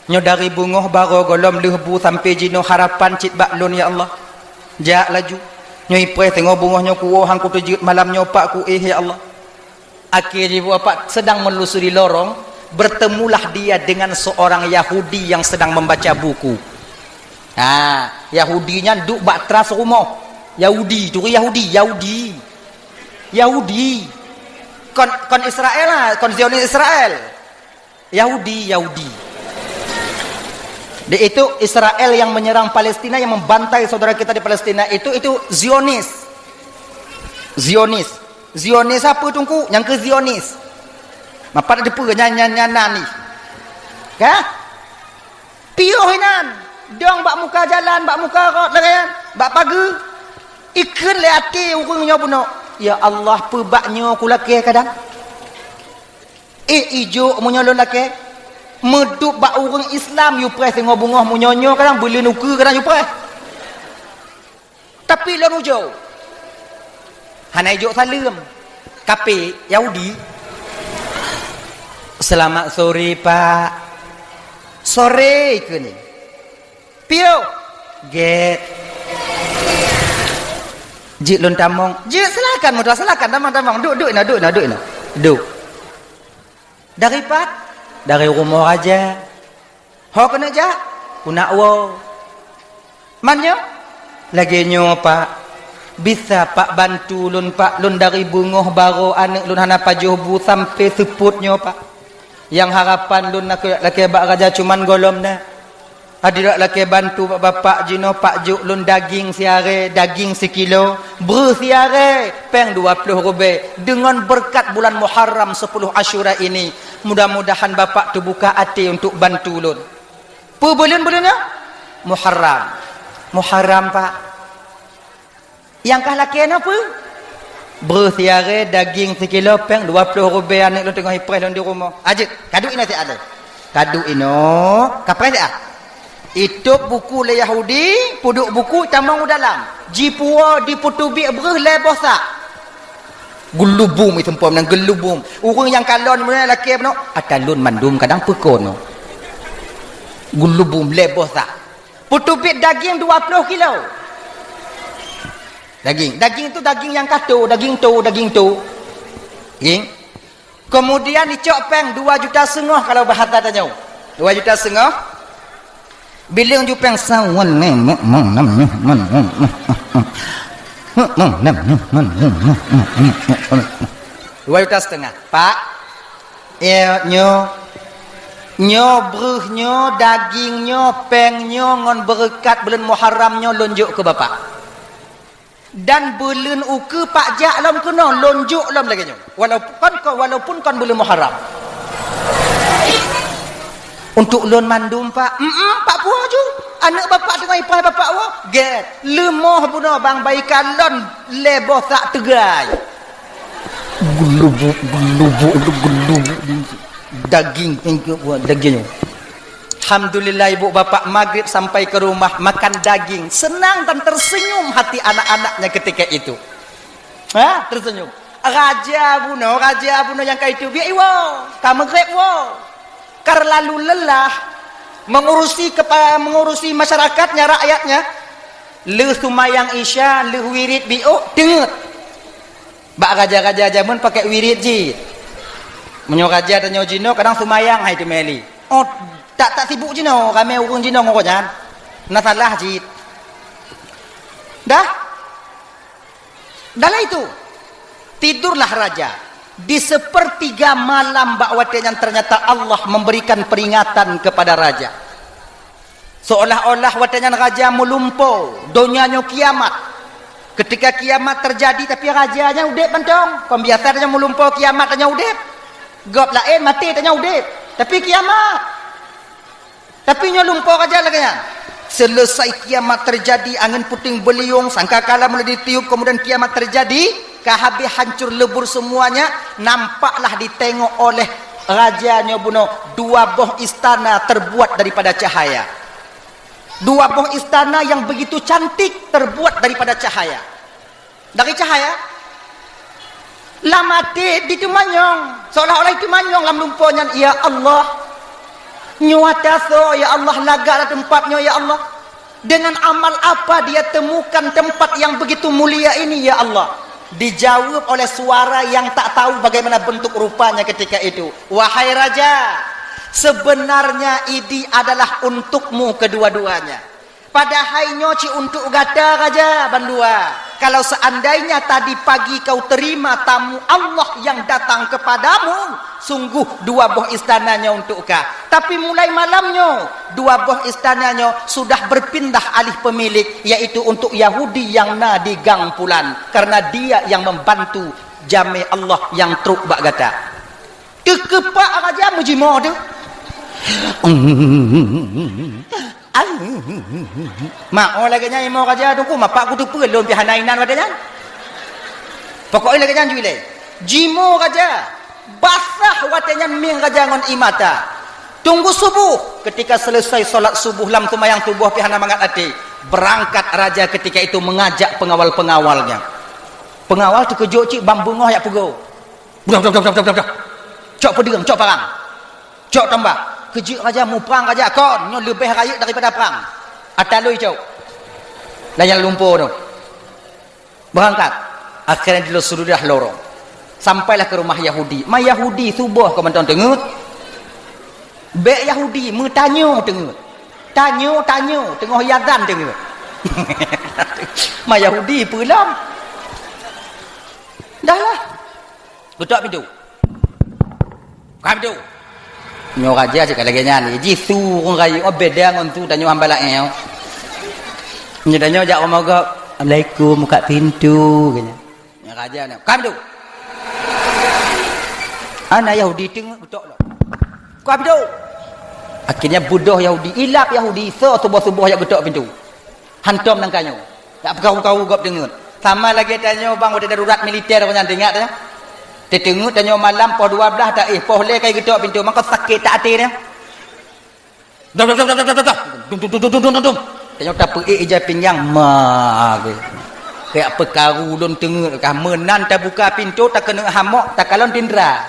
nyo dari bungoh baro golom lehbu sampai jino harapan cit baklun ya Allah. Jak laju nyoi pre tengok bungohnya ku hang ku tujut malam nyopak ku ya Allah. Akhirnya ibu bapak sedang melusuri lorong bertemulah dia dengan seorang Yahudi yang sedang membaca buku. Yahudinya duk bak teras rumah. Yahudi tu Yahudi kon Israel lah, kon Zionis Israel. Yahudi Dia itu Israel yang menyerang Palestina, yang membantai saudara kita di Palestina itu Zionis. Zionis apa tungku? Yang ke Zionis. Apa ada depa nyanyi-nyanyi ni. Kah? Piuh hinan. Dong bak muka jalan, bak muka rot larian, bak pagi. Ikan le ati urungnya puno. Ya Allah, pebaknya aku laki kadang. Ijo menyolong laki. Medup bak orang Islam you press tengok bungoh munyonyo kadang boleh nuker kadang you press Tapi lon ujo. Hanai jo salam. Kape Yahudi. Selamat sore Pak. Sore ke ni. Pio. Get. Jik lon tamong. Jik silakan mudah silakan tamang. Duduk nak. Duduk. Dari Pak. Dari rumah aja. Ho kena ja. Kuna wo. Manyo? Lagi nyo Pak. Bisa Pak bantu lun Pak. Lun dari bungoh baro anak lun hana pajuh bu sampai seputnyo Pak. Yang harapan lun nak laki bak raja cuman golom dah. Hadirak laki bantu bapak jino Pak juk lun daging siare, daging sekilo, ber siare, peng 20 rubel. Dengan berkat bulan Muharram 10 Asyura ini, mudah-mudahan bapak tu buka hati untuk bantu lun. Apa bulan-bulannya? Muharram Pak. Yang kah laki apa? Bersiare daging sekilo peng 20 rubel anak lu tengah hipres lu di rumah. Ajak, kadu ina ti ada. Kadu ino, kapai dah. Itu buku le Yahudi, puduk buku tamang dalam. Jipua diputubi bereh le bosak. Gelubum itu pom nang gelubum. Urang yang kalon mun laki no, atalun mandum kadang pekon no. Gelubum le bosak. Putubi daging 20 kilo. Daging itu daging yang katu, daging tu. Daging. Kemudian dicok peng 2,5 juta kalau bahasa tanya. 2,5 juta. Bilang jupeng sawan ni 2,5 juta. Pak. Nyo bruhnyo, dagingnya, pengnyo ngon berkat bulan Muharramnya lonjuk ke bapak. Dan bulan uke pak jak lam kena lonjuk lam lagi nyo. Walaupun kan bulan Muharram. Untuk lon mandum Pak. Pak puah ju. Anak bapak dengan ipar bapak wa. Get. Lemah puna bang baikan lon leboh tak tegai. Gelubuk. Daging dagingnya. Alhamdulillah ibu bapak maghrib sampai ke rumah makan daging. Senang dan tersenyum hati anak-anaknya ketika itu. Tersenyum. Raja Abuno yang kayak itu biar iwo. Kamu grab wo. Karena lalu lelah mengurusi masyarakatnya, rakyatnya. Le sumayang isya, le wirid bi'u, dengar. Bak raja-raja zaman pakai wirid ji. Menyo raja tanya jino kadang sumayang hai tu meli. Oh, tak sibuk jino, kami urung jino ngokojan. Nasalah ji. Dah lah itu. Tidurlah raja. Di sepertiga malam bakwatnya ternyata Allah memberikan peringatan kepada raja. Seolah-olah watanya raja melumpuh, donyanya kiamat. Ketika kiamat terjadi tapi rajanya udip bentong. Pembiasanya melumpuh kiamat tanya udip. Gop lain mati tanya udip. Tapi kiamat. Tapi nya lumpuh raja lagi. Selesai kiamat terjadi, angin puting beliung, sangkakala mulai ditiup, kemudian kiamat terjadi, habis hancur lebur semuanya. Nampaklah ditengok oleh rajanya buno 2 buah istana terbuat daripada cahaya. 2 buah istana yang begitu cantik terbuat daripada cahaya. Dari cahaya lamate di tumanyong, seolah-olah itu manyong lam lumpuhnya. Ya Allah, nyuataso ya Allah, lagalah tempatnya ya Allah. Dengan amal apa dia temukan tempat yang begitu mulia ini ya Allah? Dijawab oleh suara yang tak tahu bagaimana bentuk rupanya ketika itu. Wahai raja, sebenarnya ini adalah untukmu kedua-duanya. Padahal nyoci untuk gata raja bandua. Kalau seandainya tadi pagi kau terima tamu Allah yang datang kepadamu, sungguh 2 buah istananya untuk kau. Tapi mulai malamnya 2 buah istananya sudah berpindah alih pemilik, yaitu untuk Yahudi yang di Gang Pulan, karena dia yang membantu jami Allah yang truk bak gata. Kekepak raja mujimo tu. Mak lagi nya imo raja tu ku mapak ku tu pelon pi hanainan wadanya. Pokoknya lagi nya juile. Jimo raja basah watanya ming raja ngon imata. Tunggu subuh. Ketika selesai solat subuh lam tumayang tubuh pi hana mangat ati. Berangkat raja ketika itu mengajak pengawal-pengawalnya. Pengawal terkejut cik bambungah yak pugo. Budak. Cok pedang, cok parang. Cok tambah. Kejut raja mu perang raja kon, nyo lebih raya daripada perang. Atalui cok. Layang lumpur tu. Berangkat. Akhirnya dilusuri dah lorong. Sampailah ke rumah Yahudi. Ma Yahudi subuh kau menton tengut. Bek Yahudi bertanya tengut. Tanya tengah yazan tengut. Ma Yahudi pulang. Dah lah. Ketuk pintu. Buka pintu. Nyo raja cakap lagi nyanyi. Jisu orang raya. Oh beda dengan tu. Tanya hamba laknya. Nyo tanya jak orang mogok. Assalamualaikum. Buka pintu. Nyo raja ni. Buka pintu. Anak Yahudi tengok ketuk lah. Buka pintu. Akhirnya bodoh Yahudi. Ilap Yahudi. Subuh-subuh yang ketuk pintu. Hantam nang kanyo. Tak berkau-kau gop dengut. Sama lagi tanya bang ada darurat militer orang dengar tanya. Tertengok tanya malam pukul 12 tak poh le kai ketuk pintu maka sakit tak hati dia. Dum. Tanya tak pe ija pinggang ma ke. Kayak pekaru lon tengok kah menan tak buka pintu tak kena hamok tak kalon tindra.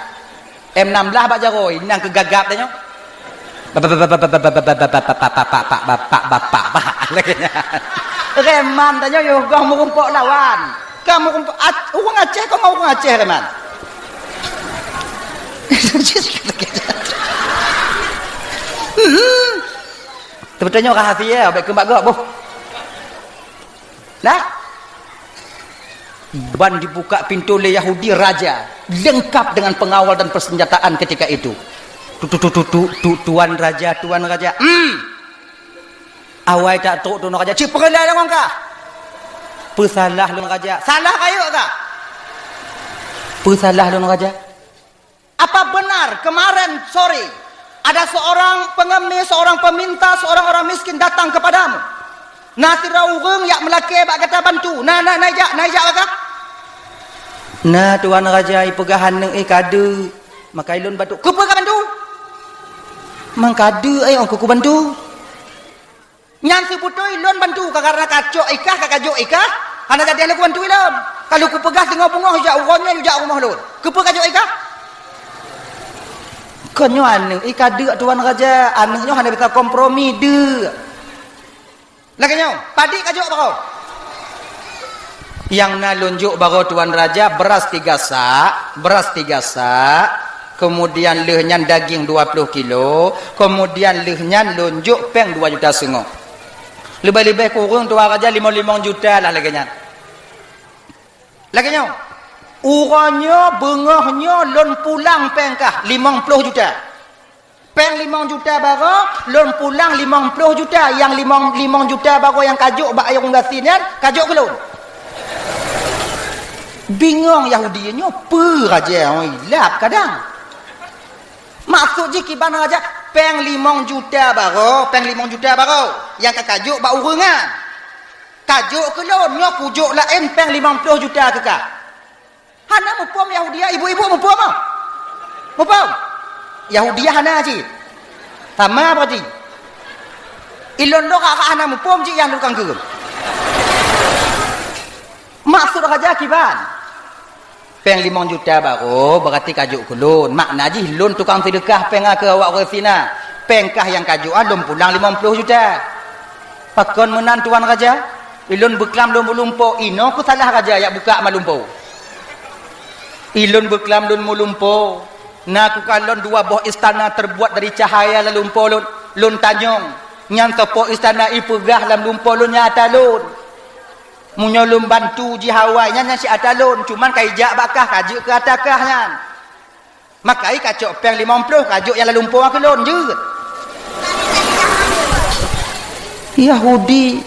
M16 bak jaroi nang kegagap tanya. Bapak lagi. Reman tanya yo kau merumpok lawan. Kamu merumpok orang Aceh kau mau orang Aceh reman. Sebetulnya rahasia baik kembak gak boh. Nah. Ban dibuka pintu oleh Yahudi raja, lengkap dengan pengawal dan persenjataan ketika itu. Tuan raja. Awai tak tahu tuan raja. Cik perlah orang kah? Pesalah tuan raja. Salah kayu kah? Pesalah tuan raja. Apa benar kemarin sore ada seorang pengemis, seorang peminta, seorang orang miskin datang kepadamu? Nasi raurung yak melaki bak kata bantu. Naijak kah? Nah tuan raja pegahan neng kadu. Maka ilun bantu. Kupa ka bantu? Mangkadu orang kuku bantu. Nyan sebutoi ilun bantu karena kacok ikah kakajok ikah. Hana jadi aku bantu ilun. Kalau ku pegah tengah bunga hujak urangnya hujak rumah lun. Kupa kajok ikah? Konyo anu ikadu tuan raja anaknya hana bisa kompromi de. Laginya padi kajok baro. Yang nalunjuk baro tuan raja beras 3 sak, kemudian lehnya daging 20 kilo, kemudian lehnya lunjuk peng 2,5 juta. Lebih-lebih kurang tuan raja 5 juta lah laginya. Urangnya bengahnya lon pulang peng kah 50 juta. Peng 5 juta baro, lon pulang 50 juta. Yang 5 juta baro yang kajuk bak air ungasinya, kajuk ke lon. Bingung Yahudinya apa raja hilap kadang. Maksud je kiban raja peng 5 juta baro, yang kajuk bak urungan. Kajuk ke lon nyo pujuk lain peng 50 juta ke kah. Hana mupom Yahudia, ibu-ibu mupom ah. Mupom. Yahudia hana ji. Sama berarti. Ilon do ka hana mupom ji yang tukang ke. Maksud raja kiban. Peng 5 juta baru berarti kajuk kulun. Makna ji lun tukang sedekah peng ke awak resina. Pengkah yang kajuk alum pulang 50 juta. Pakon menan tuan raja. Ilun beklam lumpo ino ku salah raja yak buka malumpo. Ilun beklam lun mulumpo. Nak kalon 2 buah istana terbuat dari cahaya lalumpo lun tanyong. Nyang topo istana ipegah lam lumpo lun nyata lun. Munyolum bantu ji hawainya nya si atalun cuman kaijak bakah kajuk ke atakahnya. Makai kacok peng 50 kajuk yang lalumpo ke lun je. Yahudi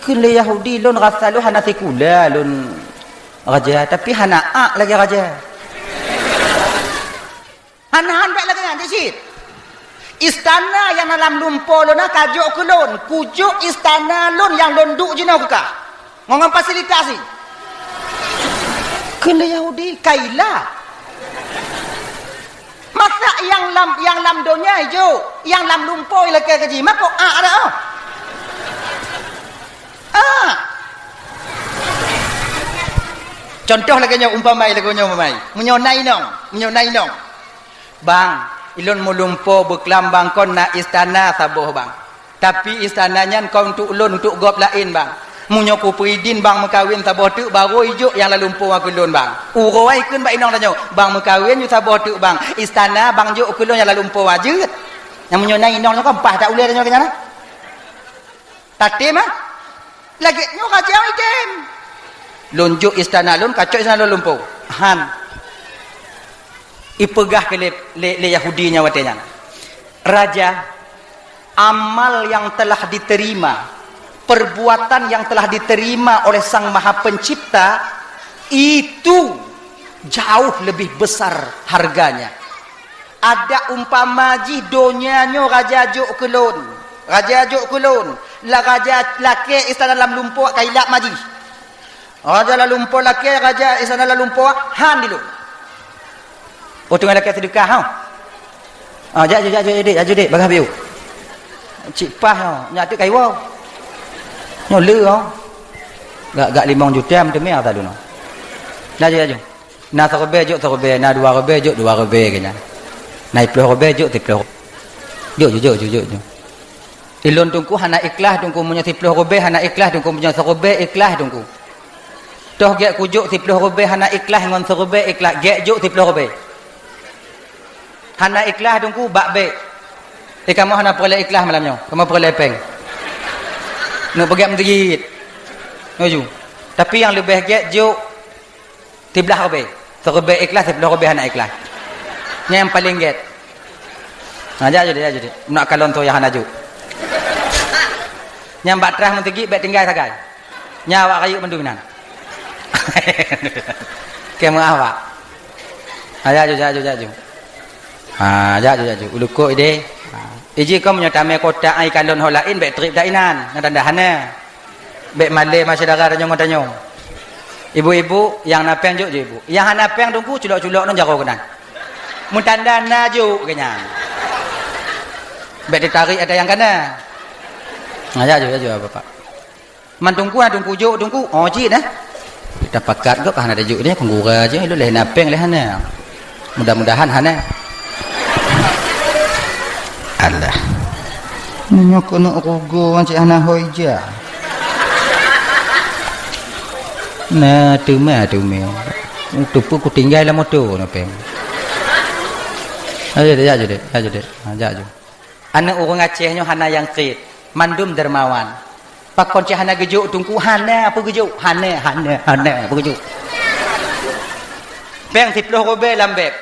kele Yahudi lun rasa lu hana sekula lun raja tapi hana lagi raja. Hana baik lagi nanti sih. Istana yang dalam lumpo lun kajuk ke lun, kujuk istana lun yang lun duk je nak kah. Ngomong fasilitasi. Kena Yahudi kaila. Masa yang lam donya hijau, yang lam lumpoi lagi kaji, maka ada. Contoh lagi nya umpamai lagu nya umpamai. Menyonai nong. Bang, ilun mulumpo berkelambang kon na istana saboh bang. Tapi istananya kau untuk ulun untuk gop lain bang. Munyo ku peridin bang mekawin saboh tu baru ijuk yang lalumpo aku ulun bang. Uroi kun bak inong tanyo. Bang mekawin yu saboh tu bang. Istana bang juk aku ulun yang lalumpo aja. Yang menyonai inong kan pah tak ulai tanyo kenyana. Tatim ah. Lagi nyo kacau item. Lunjuk istana lun kacau istana lalumpo. Han. Ipegah ke le Yahudinya watenya. Raja, amal yang telah diterima, perbuatan yang telah diterima oleh Sang Maha Pencipta itu jauh lebih besar harganya. Ada umpama jidonya nyo raja juk kelun. Raja juk kelun. La raja laki istana dalam lumpur kailak maji. Raja la lumpur laki raja istana dalam lumpur han dulu. Oh tengah laki sedekah ha. Ah jap dik bagah biu. Cik pah ha, nyatik kai wow. Nyo le ha. Gak 5 juta demi apa dulu. Laju. Na terbe juk terbe, na 2 rebe juk 2 rebe kena. Na 10 rebe juk 10. Juk. Ilun tungku hana ikhlas tungku punya 10 rebe hana ikhlas tungku punya 1 rebe ikhlas tungku. Toh gek kujuk 10 rebe hana ikhlas ngon 1 rebe ikhlas gek juk 10 rebe. Hana ikhlas tungku bak be. Kamu hana peroleh ikhlas malamnya. Kamu peroleh peng. Nak pergi menjerit. Nuju. Tapi yang lebih gek juk 13 rebe. 1 rebe ikhlas 10 rebe hana ikhlas. Yang paling gek. Ha jadi. Nak kalon tu yang hana juk. Yang bak terah mentegi bek tinggal sagai. Nyawa kayu mendunan. Kamu awak. Jaju. Jaju. Uluko ide. Iji kau menyotame kota ai kalon ho lain bek trip dainan ngadandahana. Bek male masyarakat tanyo. Ibu-ibu yang napeng juk ibu. Yang napeng tunggu culok-culok non jaro kenan. Mun tandana juk kenyang. Bek ditarik ada yang kana. Jaju bapak. Man tunggu juk tunggu. Oh ji dah. Kita pakat kok hana ada juk dia penggura je lu leh napeng leh hana. Mudah-mudahan hana. Allah. Nyo kono rogo cik hana hoija. Nah, tume. Tupu ku tinggal lah motor napeng. Jaju. Anak orang Aceh nyo hana yang krit. Mandum dermawan. Pakon cik hana gejuk tungku hana apa gejuk? Hana apa gejuk? Peng 10 robe lambek.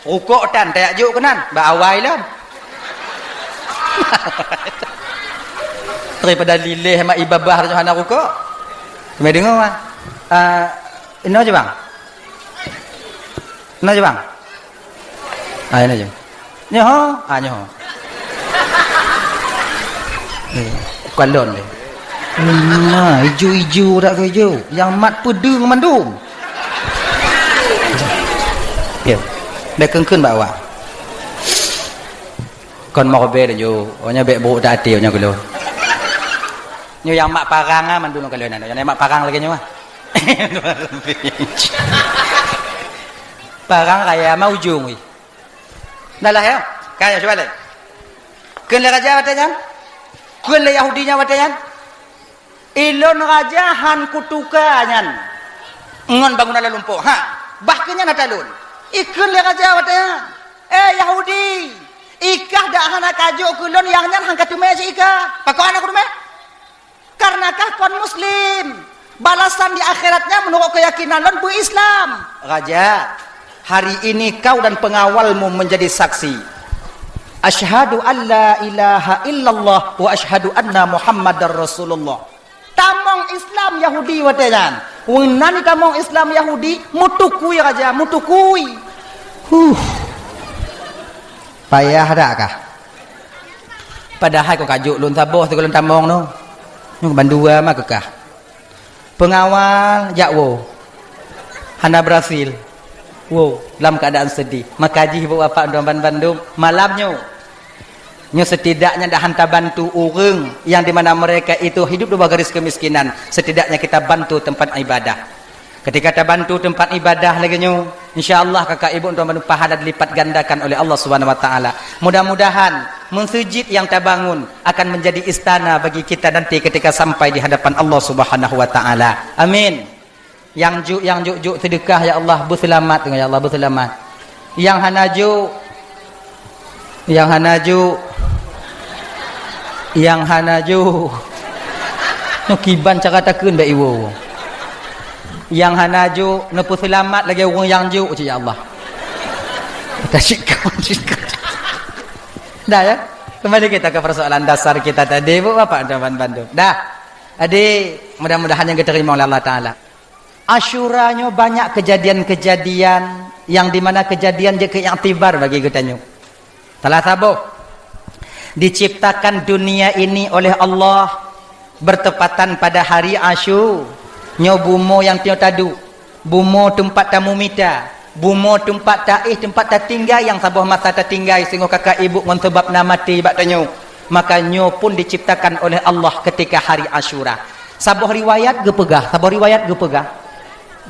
Rukuk tan tayak juk kenan. Ba awai lah. Daripada lilih mak ibabah tu hana rukuk. Kami dengar mah. Ini aja bang. Ini aja bang. Ini aja. Nyoh. Kalon deh. Hijau tak ke hijau. Yang mat pedung mandum. Ya. Dah kengkun bawa. Kon mau be yo. Onya bek buruk tak hati onya kulo. Nyo yang mak parang ah mandum kalau nana. Yang mak parang lagi nyo ah. Parang kaya mau ujung. Dah lah ya. Kaya coba leh. Kun le raja watanya. Kun le Yahudinya watanya. Ilon raja han kutukanyan. Ngon bangunan lumpuh. Ha. Bahkannya natalun. Ikun le raja watanya. Yahudi. Ikah dak hana kajuk kulon yang nyan hang katume si ikah. Pakau anak kudume? Karena kah kon muslim. Balasan di akhiratnya menurut keyakinan lon Islam. Raja, hari ini kau dan pengawalmu menjadi saksi. Asyhadu an la ilaha illallah wa asyhadu anna Muhammadar Rasulullah. Tamong Islam Yahudi watenan. Wenani tamong Islam Yahudi mutukui raja, mutukui. Payah dak kah? Padahal kau kajuk lun saboh tu lun tamong no. Nu bandua mah kekah. Pengawal jakwo. Hana Brazil. Wow, dalam keadaan sedih. Makaji ibu bapa Bandung malamnya. Nyo setidaknya dah hantar bantu orang yang di mana mereka itu hidup di bawah garis kemiskinan. Setidaknya kita bantu tempat ibadah. Ketika kita bantu tempat ibadah lagi nyu, insya-Allah kakak ibu untuk mendapat pahala dilipat gandakan oleh Allah Subhanahu wa taala. Mudah-mudahan masjid yang kita bangun akan menjadi istana bagi kita nanti ketika sampai di hadapan Allah Subhanahu wa taala. Amin. Yang juk sedekah ya Allah berselamat dengan ya Allah berselamat. Yang hanaju nukiban cara takun dak iwo. Yang hanaju nepu selamat lagi orang yang juk ya Allah. Kita sikap. Dah ya. Kembali kita ke persoalan dasar kita tadi, Bu Bapak dan Bandung. Dah. Adik, mudah-mudahan yang diterima oleh Allah taala. Asyuranya banyak kejadian-kejadian yang di mana kejadian je keiktibar bagi kita nyu. Salah satu diciptakan dunia ini oleh Allah bertepatan pada hari Asyur. Nyo bumo yang tio tadu, bumo tempat tamu mita, bumo tempat taih tempat tertinggal yang sabah masa tertinggal sehingga kakak ibu ngon sebab nama mati bak tanyo. Maka nyo pun diciptakan oleh Allah ketika hari Asyura. Sabah riwayat gepegah,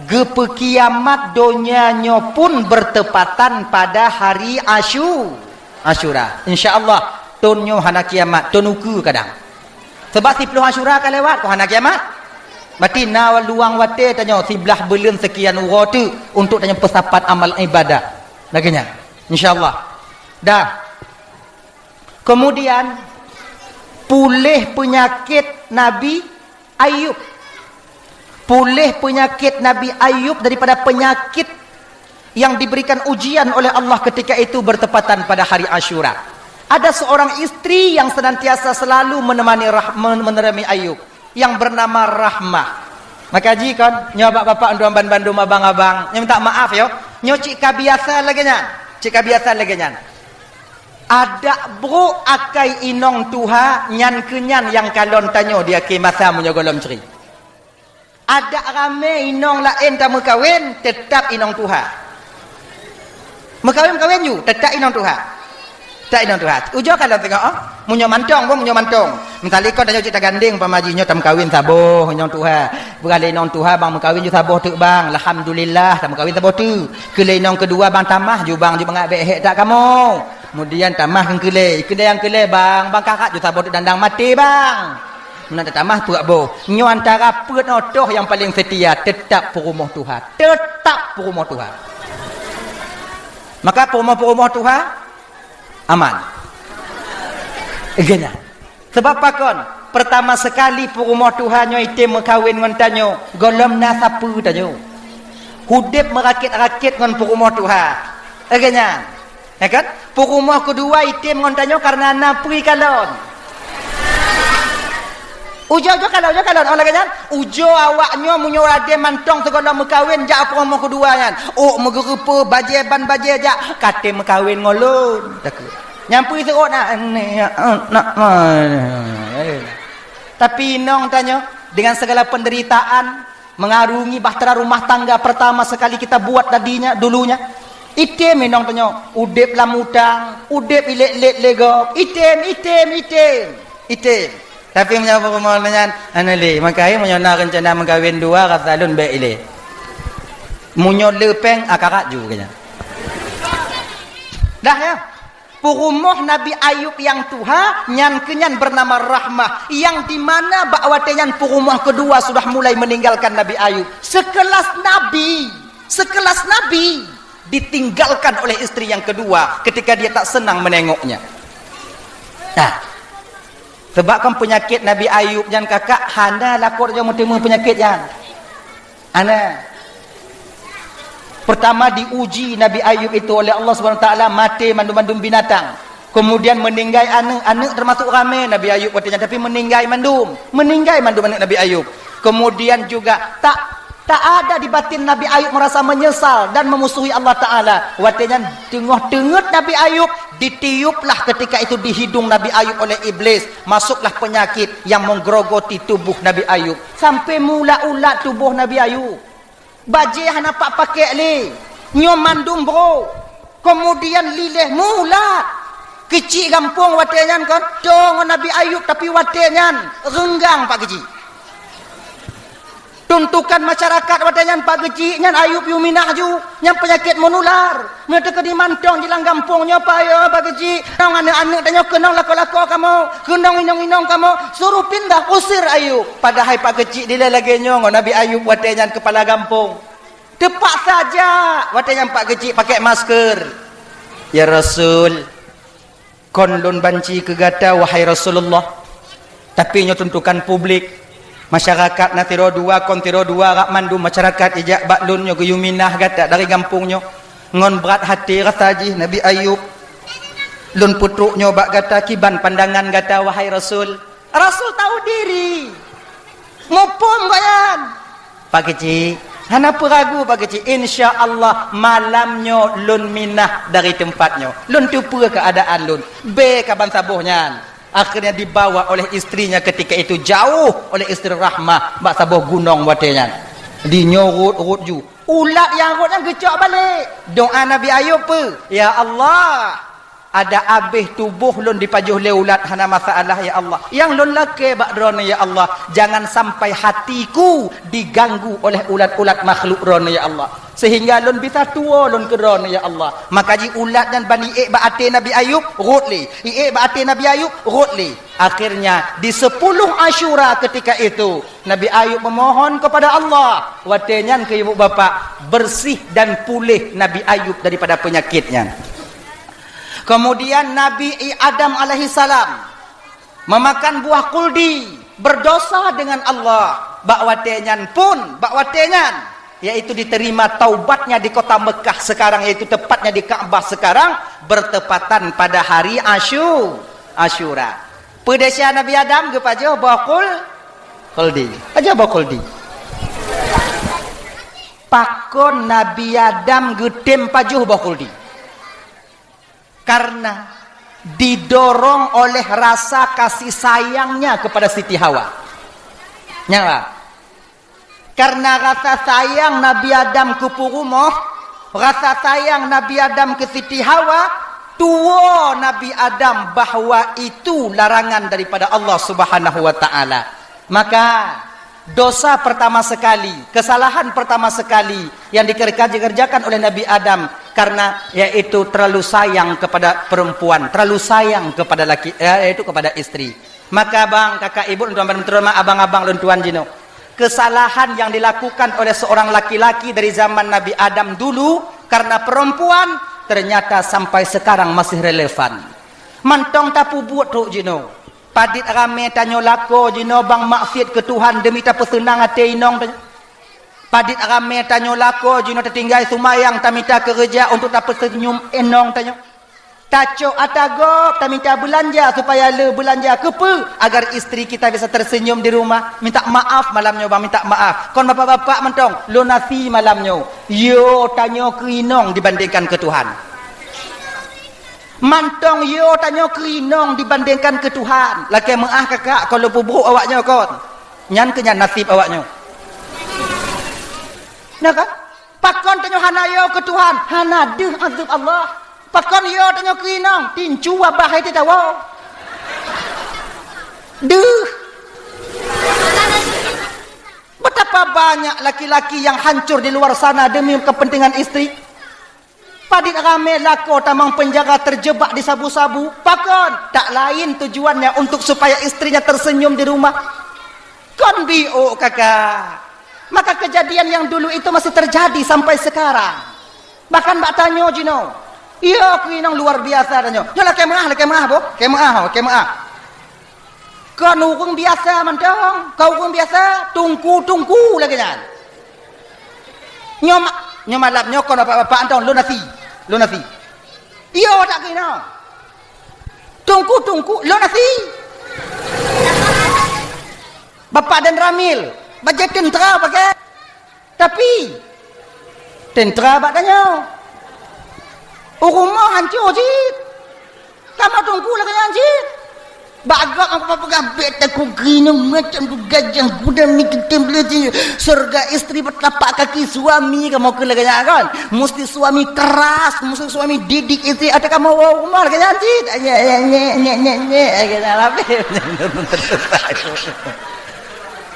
Gepe kiamat dunia nyo pun bertepatan pada hari Asyura. Insya-Allah ton nyo hana kiamat, ton uku kadang. Sebab 10 Asyura kan lewat ko hana kiamat. Berarti nawal luang wate tanya sebelah belum sekian uro tu untuk tanya persapat amal ibadah. Laginya. Insya-Allah. Dah. Kemudian pulih penyakit Nabi Ayub. Pulih penyakit Nabi Ayub daripada penyakit yang diberikan ujian oleh Allah ketika itu bertepatan pada hari Asyura. Ada seorang istri yang senantiasa selalu menemani Ayub yang bernama Rahmah. Maka jika nyoba bapak anduan bandum abang-abang, nyo minta maaf yo, nyo cika biasa lagi nyan. Ada bro akai inong tuha nyan kenyan yang kalon tanyo dia ke masa munyo golom ceri. Ada rame inong lain tak mekawin tetap inong tuha. Mekawin ju tetap inong tuha. Tak inong tuha. Ujo kalau tengok munyo mantong. Mentali kau dah cerita ganding pamajinya tam kawin saboh inong tuha. Beralih inong tuha bang mekawin ju saboh tu bang. Alhamdulillah tam kawin saboh tu. Kelai inong kedua bang tamah ju bang ju bangak behek tak kamu. Kemudian tamah ke kelai yang kelai bang kakak ju saboh tu dandang mati bang. Menanda tamah tu abo. Nyo antara penotoh yang paling setia tetap perumah Tuhan. Maka perumah Tuhan aman. Gena. Sebab apa kon? Pertama sekali perumah Tuhan nyo item mekawin ngon tanyo, golom nasapu tanyo. Hudip merakit-rakit ngon perumah Tuhan. Gena. Ya kan? Perumah kedua item ngon tanyo karena napri kalon. Ujo kalon orang kan ujo awaknya munyo ade mantong segala mekawin jak apa omong kedua kan megerupa bajeban jak kate mekawin ngolon takut nyampi serot nak tapi inong tanya dengan segala penderitaan mengarungi bahtera rumah tangga pertama sekali kita buat dulunya item inong tanya udip lamutang udip ilet lego item tapi menyapa pemahaman anali makai menyona rencana mengkawin dua kata lun baik ile munyo lepeng akarat juga dah ya perumah Nabi Ayub yang tuha nyan kenyan bernama Rahmah yang di mana bakwatenyan perumah kedua sudah mulai meninggalkan Nabi Ayub sekelas nabi ditinggalkan oleh istri yang kedua ketika dia tak senang menengoknya. Nah sebabkan penyakit Nabi Ayub dan kakak hana lakor je menemu penyakit yang ana pertama diuji Nabi Ayub itu oleh Allah Subhanahu Wa Taala mati mandum binatang kemudian meninggal anak termasuk ramai Nabi Ayub katanya tapi meninggal mandum anak Nabi Ayub kemudian juga tak ada di batin Nabi Ayub merasa menyesal dan memusuhi Allah Ta'ala watenya tengah-tengah Nabi Ayub ditiuplah ketika itu di hidung Nabi Ayub oleh iblis masuklah penyakit yang menggerogoti tubuh Nabi Ayub sampai mula-ula tubuh Nabi Ayub baju yang nampak pakai li nyom mandum bro kemudian lilih mula kecil gampung watenyan kan dong Nabi Ayub tapi watenyan renggang pak kecil Tuntukan masyarakat wadanyan pak gecik nyan ayub yuminah ju yang penyakit menular. Mereka di mantong jelang kampungnya pak ya pak gecik. Nang anak-anak tanya kenang lako-lako kamu, kenang inong-inong kamu, suruh pindah usir ayub. Padahal pak gecik dia lagi nyong Nabi Ayub wadanyan kepala kampung. Tepat saja wadanyan pak gecik pakai masker. Ya Rasul, kon lun banci kegata wahai Rasulullah. Tapi nyo tuntukan publik. Masyarakat na tiro dua kon tiro dua rak mandu masyarakat ijak baklun nyo guyuminah gata dari kampung nyo ngon berat hati rasaji Nabi Ayub lun putruk nyo bak gata kiban pandangan gata wahai Rasul. Rasul tahu diri ngupum bayan pak kecik hana peragu pak kecik insyaallah malamnyo lun minah dari tempatnyo lun tupu keadaan lun be kaban sabuhnya. Akhirnya dibawa oleh istrinya ketika itu jauh oleh istri Rahmah mbak sabuh gunung watenya dinyorut-rut ju ulat yang rutnya gecok balik doa Nabi Ayub ya Allah ada abih tubuh lun dipajuh le ulat hana masalah ya Allah yang lun lake bakron ya Allah jangan sampai hatiku diganggu oleh ulat-ulat makhluk ron ya Allah sehingga lun bisa tua lun keron ya Allah maka ji ulat dan bani baate Nabi Ayub rutli baate Nabi Ayub rutli akhirnya di 10 Asyura ketika itu Nabi Ayub memohon kepada Allah watenyan ke ibu bapa bersih dan pulih Nabi Ayub daripada penyakitnya. Kemudian Nabi Adam alaihissalam memakan buah kuldi berdosa dengan Allah bakwatenyan yaitu diterima taubatnya di kota Mekah sekarang yaitu tepatnya di Ka'bah sekarang bertepatan pada hari Asyura. Pedasya Nabi Adam gepajo buah kuldi aja buah kuldi pakon Nabi Adam getem pajuh buah kuldi karena didorong oleh rasa kasih sayangnya kepada Siti Hawa. Nyala. Karena rasa sayang Nabi Adam ke Purumoh, rasa sayang Nabi Adam ke Siti Hawa, tua Nabi Adam bahwa itu larangan daripada Allah Subhanahu wa taala. Maka dosa pertama sekali, kesalahan pertama sekali yang dikerjakan oleh Nabi Adam karena yaitu terlalu sayang kepada perempuan, terlalu sayang kepada laki, yaitu kepada istri. Maka bang, kakak, ibu, tuan-tuan, abang-abang, tuan jino, kesalahan yang dilakukan oleh seorang laki-laki dari zaman Nabi Adam dulu karena perempuan ternyata sampai sekarang masih relevan. Mantong tapu buat tu jino. Padit rame tanyo lako jino bang maksiat ke Tuhan demi ta pesenang ate inong tanyo. Padit rame tanyo lako jino tertinggal sumayang ta minta kerja untuk ta pesenyum enong tanyo. Taco atagop ta minta belanja supaya le belanja kepe agar istri kita bisa tersenyum di rumah. Minta maaf malamnya bang minta maaf. Kon bapak-bapak mentong lo nasi malamnya. Yo tanyo ke inong dibandingkan ke Tuhan. Mantong yo tanyo kerinong dibandingkan ke Tuhan. Laki maah kakak kalau buburuk awaknya kon. Nyan kenyan nasib awaknya. Nah kan? Pakon tanyo hana yo ke Tuhan. Hana deh azab Allah. Pakon yo tanyo kerinong. Tincu wabah itu tahu. Deh. Betapa banyak laki-laki yang hancur di luar sana demi kepentingan istri. Padit rame lako tamang penjaga terjebak di sabu-sabu. Pakon tak lain tujuannya untuk supaya istrinya tersenyum di rumah. Kon bio kakak. Maka kejadian yang dulu itu masih terjadi sampai sekarang. Bahkan mbak tanyo jino. Iya kinang luar biasa tanyo. Yalah kemah bo. Kemah. Kon urung biasa mantong. Kau urung biasa tungku lagi nyan. Nyomalap nyokon apa-apa antong lu nasi. Iyo tak kena. Tungku lu nasi. Bapak dan Ramil baca tentera pakai. Tapi tentera bakanya. Rumah hancur jit. Kamu tunggu lagi hancur. Bagak apa pegang bet aku grinong macam tu gajah kuda mikir template surga istri bertelapak kaki suami kamu kena gaya kan mesti suami keras mesti suami didik istri ada kamu rumah gaya anjit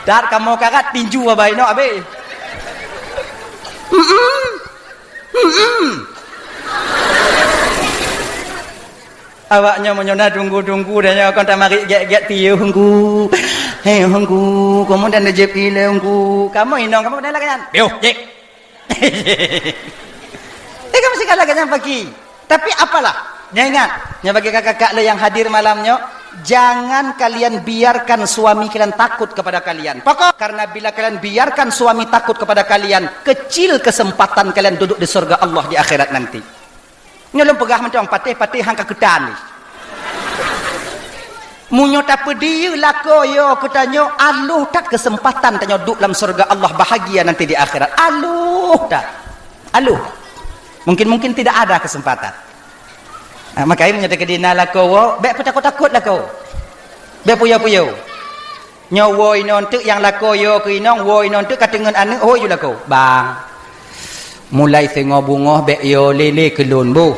Dar kamu karat tinju abai no abe. Awaknya menyona tunggu-tunggu dan nyo kon tamari get-get piye hunggu. Hei hunggu, kamu dan jep ile hunggu. Kamu inong kamu dan lagan. Yo, jek. Kamu segala kan pagi. Tapi apalah? Ingat, nya bagi kakak-kakak yang hadir malamnya, jangan kalian biarkan suami kalian takut kepada kalian. Pokok karena bila kalian biarkan suami takut kepada kalian, kecil kesempatan kalian duduk di surga Allah di akhirat nanti. Nyolong pegah macam patih-patih hang kaketan ni. Munyo tak pedi lako yo kutanyo aluh tak kesempatan tanyo duduk dalam surga Allah bahagia nanti di akhirat. Aluh tak. Aluh. Mungkin tidak ada kesempatan. Maka ini menyatakan dina lako wo, bek takut-takut lako. Bek puyo-puyo. Nyo wo inon tu yang lako yo ke inong wo inon tu katengen anu ho yo lako. Bang. Mulai tengok bunga bek yo lele kelun bu.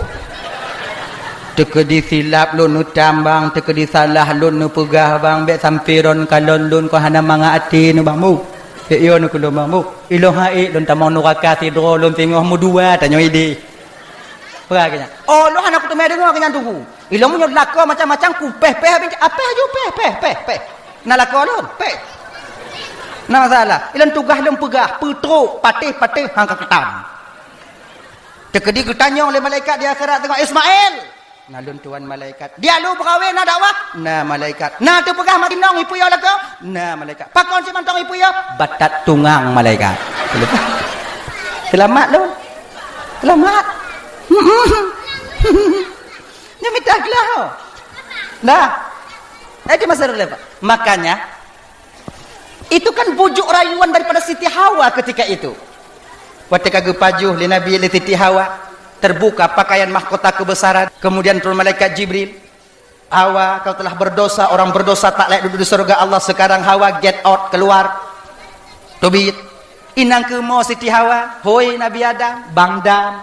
Teka di silap lun nu tambang, teka di salah lun nu pegah bang bek sampiron kalon lun ko hana manga ati nu bang bu. Bek yo nu kelun bang bu. Ilo haik lun tamang nu raka tidro lun tengok mu dua tanyo ide. Peraganya. Oh lo anak tu mai dengar kenyan tunggu. Ilo mu lako macam-macam ku peh-peh apa aja peh. Na lako lun, peh. Na masalah. Ilon tugah lun pegah, putruk, patih-patih hang ketam. Tekedi ketanya oleh malaikat di akhirat tengok Ismail. Nalun tuan malaikat. Dia lu berkahwin na dakwah. Na malaikat. Na tu pegah mati nong ipu yo lako. Na malaikat. Pakon si mantong ipu yo. Batat tungang malaikat. Selamat lu. Selamat. Dia minta gelah. Nah. Itu masalah lepas. Makanya itu kan bujuk rayuan daripada Siti Hawa ketika itu. Ketika gepajuh li Nabi li Siti Hawa, terbuka pakaian mahkota kebesaran, kemudian turun malaikat Jibril. Hawa, kau telah berdosa, orang berdosa tak layak duduk di surga Allah. Sekarang Hawa get out, keluar. Tobit. Inang ke mo Siti Hawa, hoi Nabi Adam, bang dam.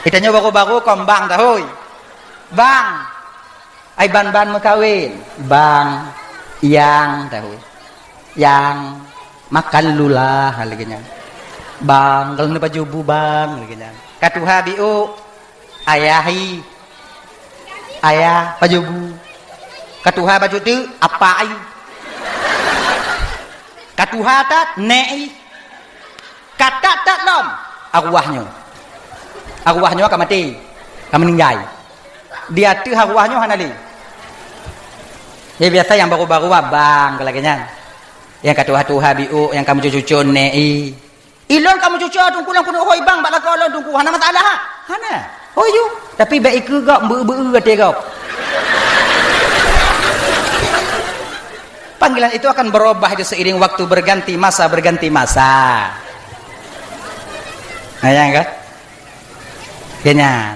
Itanya baru-baru kombang dah hoi. Bang. Ai ban-ban mekawin. Bang. Yang dah hoi. Yang makan lulah lagi bang kalau nak baju bubang lagi katuha biu ayahi ayah baju bu katuha baju tu apa ai katuha tak nei kata tak lom arwahnya akan mati akan meninggal dia tu arwahnya hanali ya biasa yang baru-baru bang kelaginya yang katuha biu yang kamu cucu nei ilon kamu cucu tungkulang kuno hoi bang bak lakon tungku hana masalah ha hana hoi you tapi baik ke gak beu ate gak panggilan itu akan berubah seiring waktu berganti masa ayang kan kenyan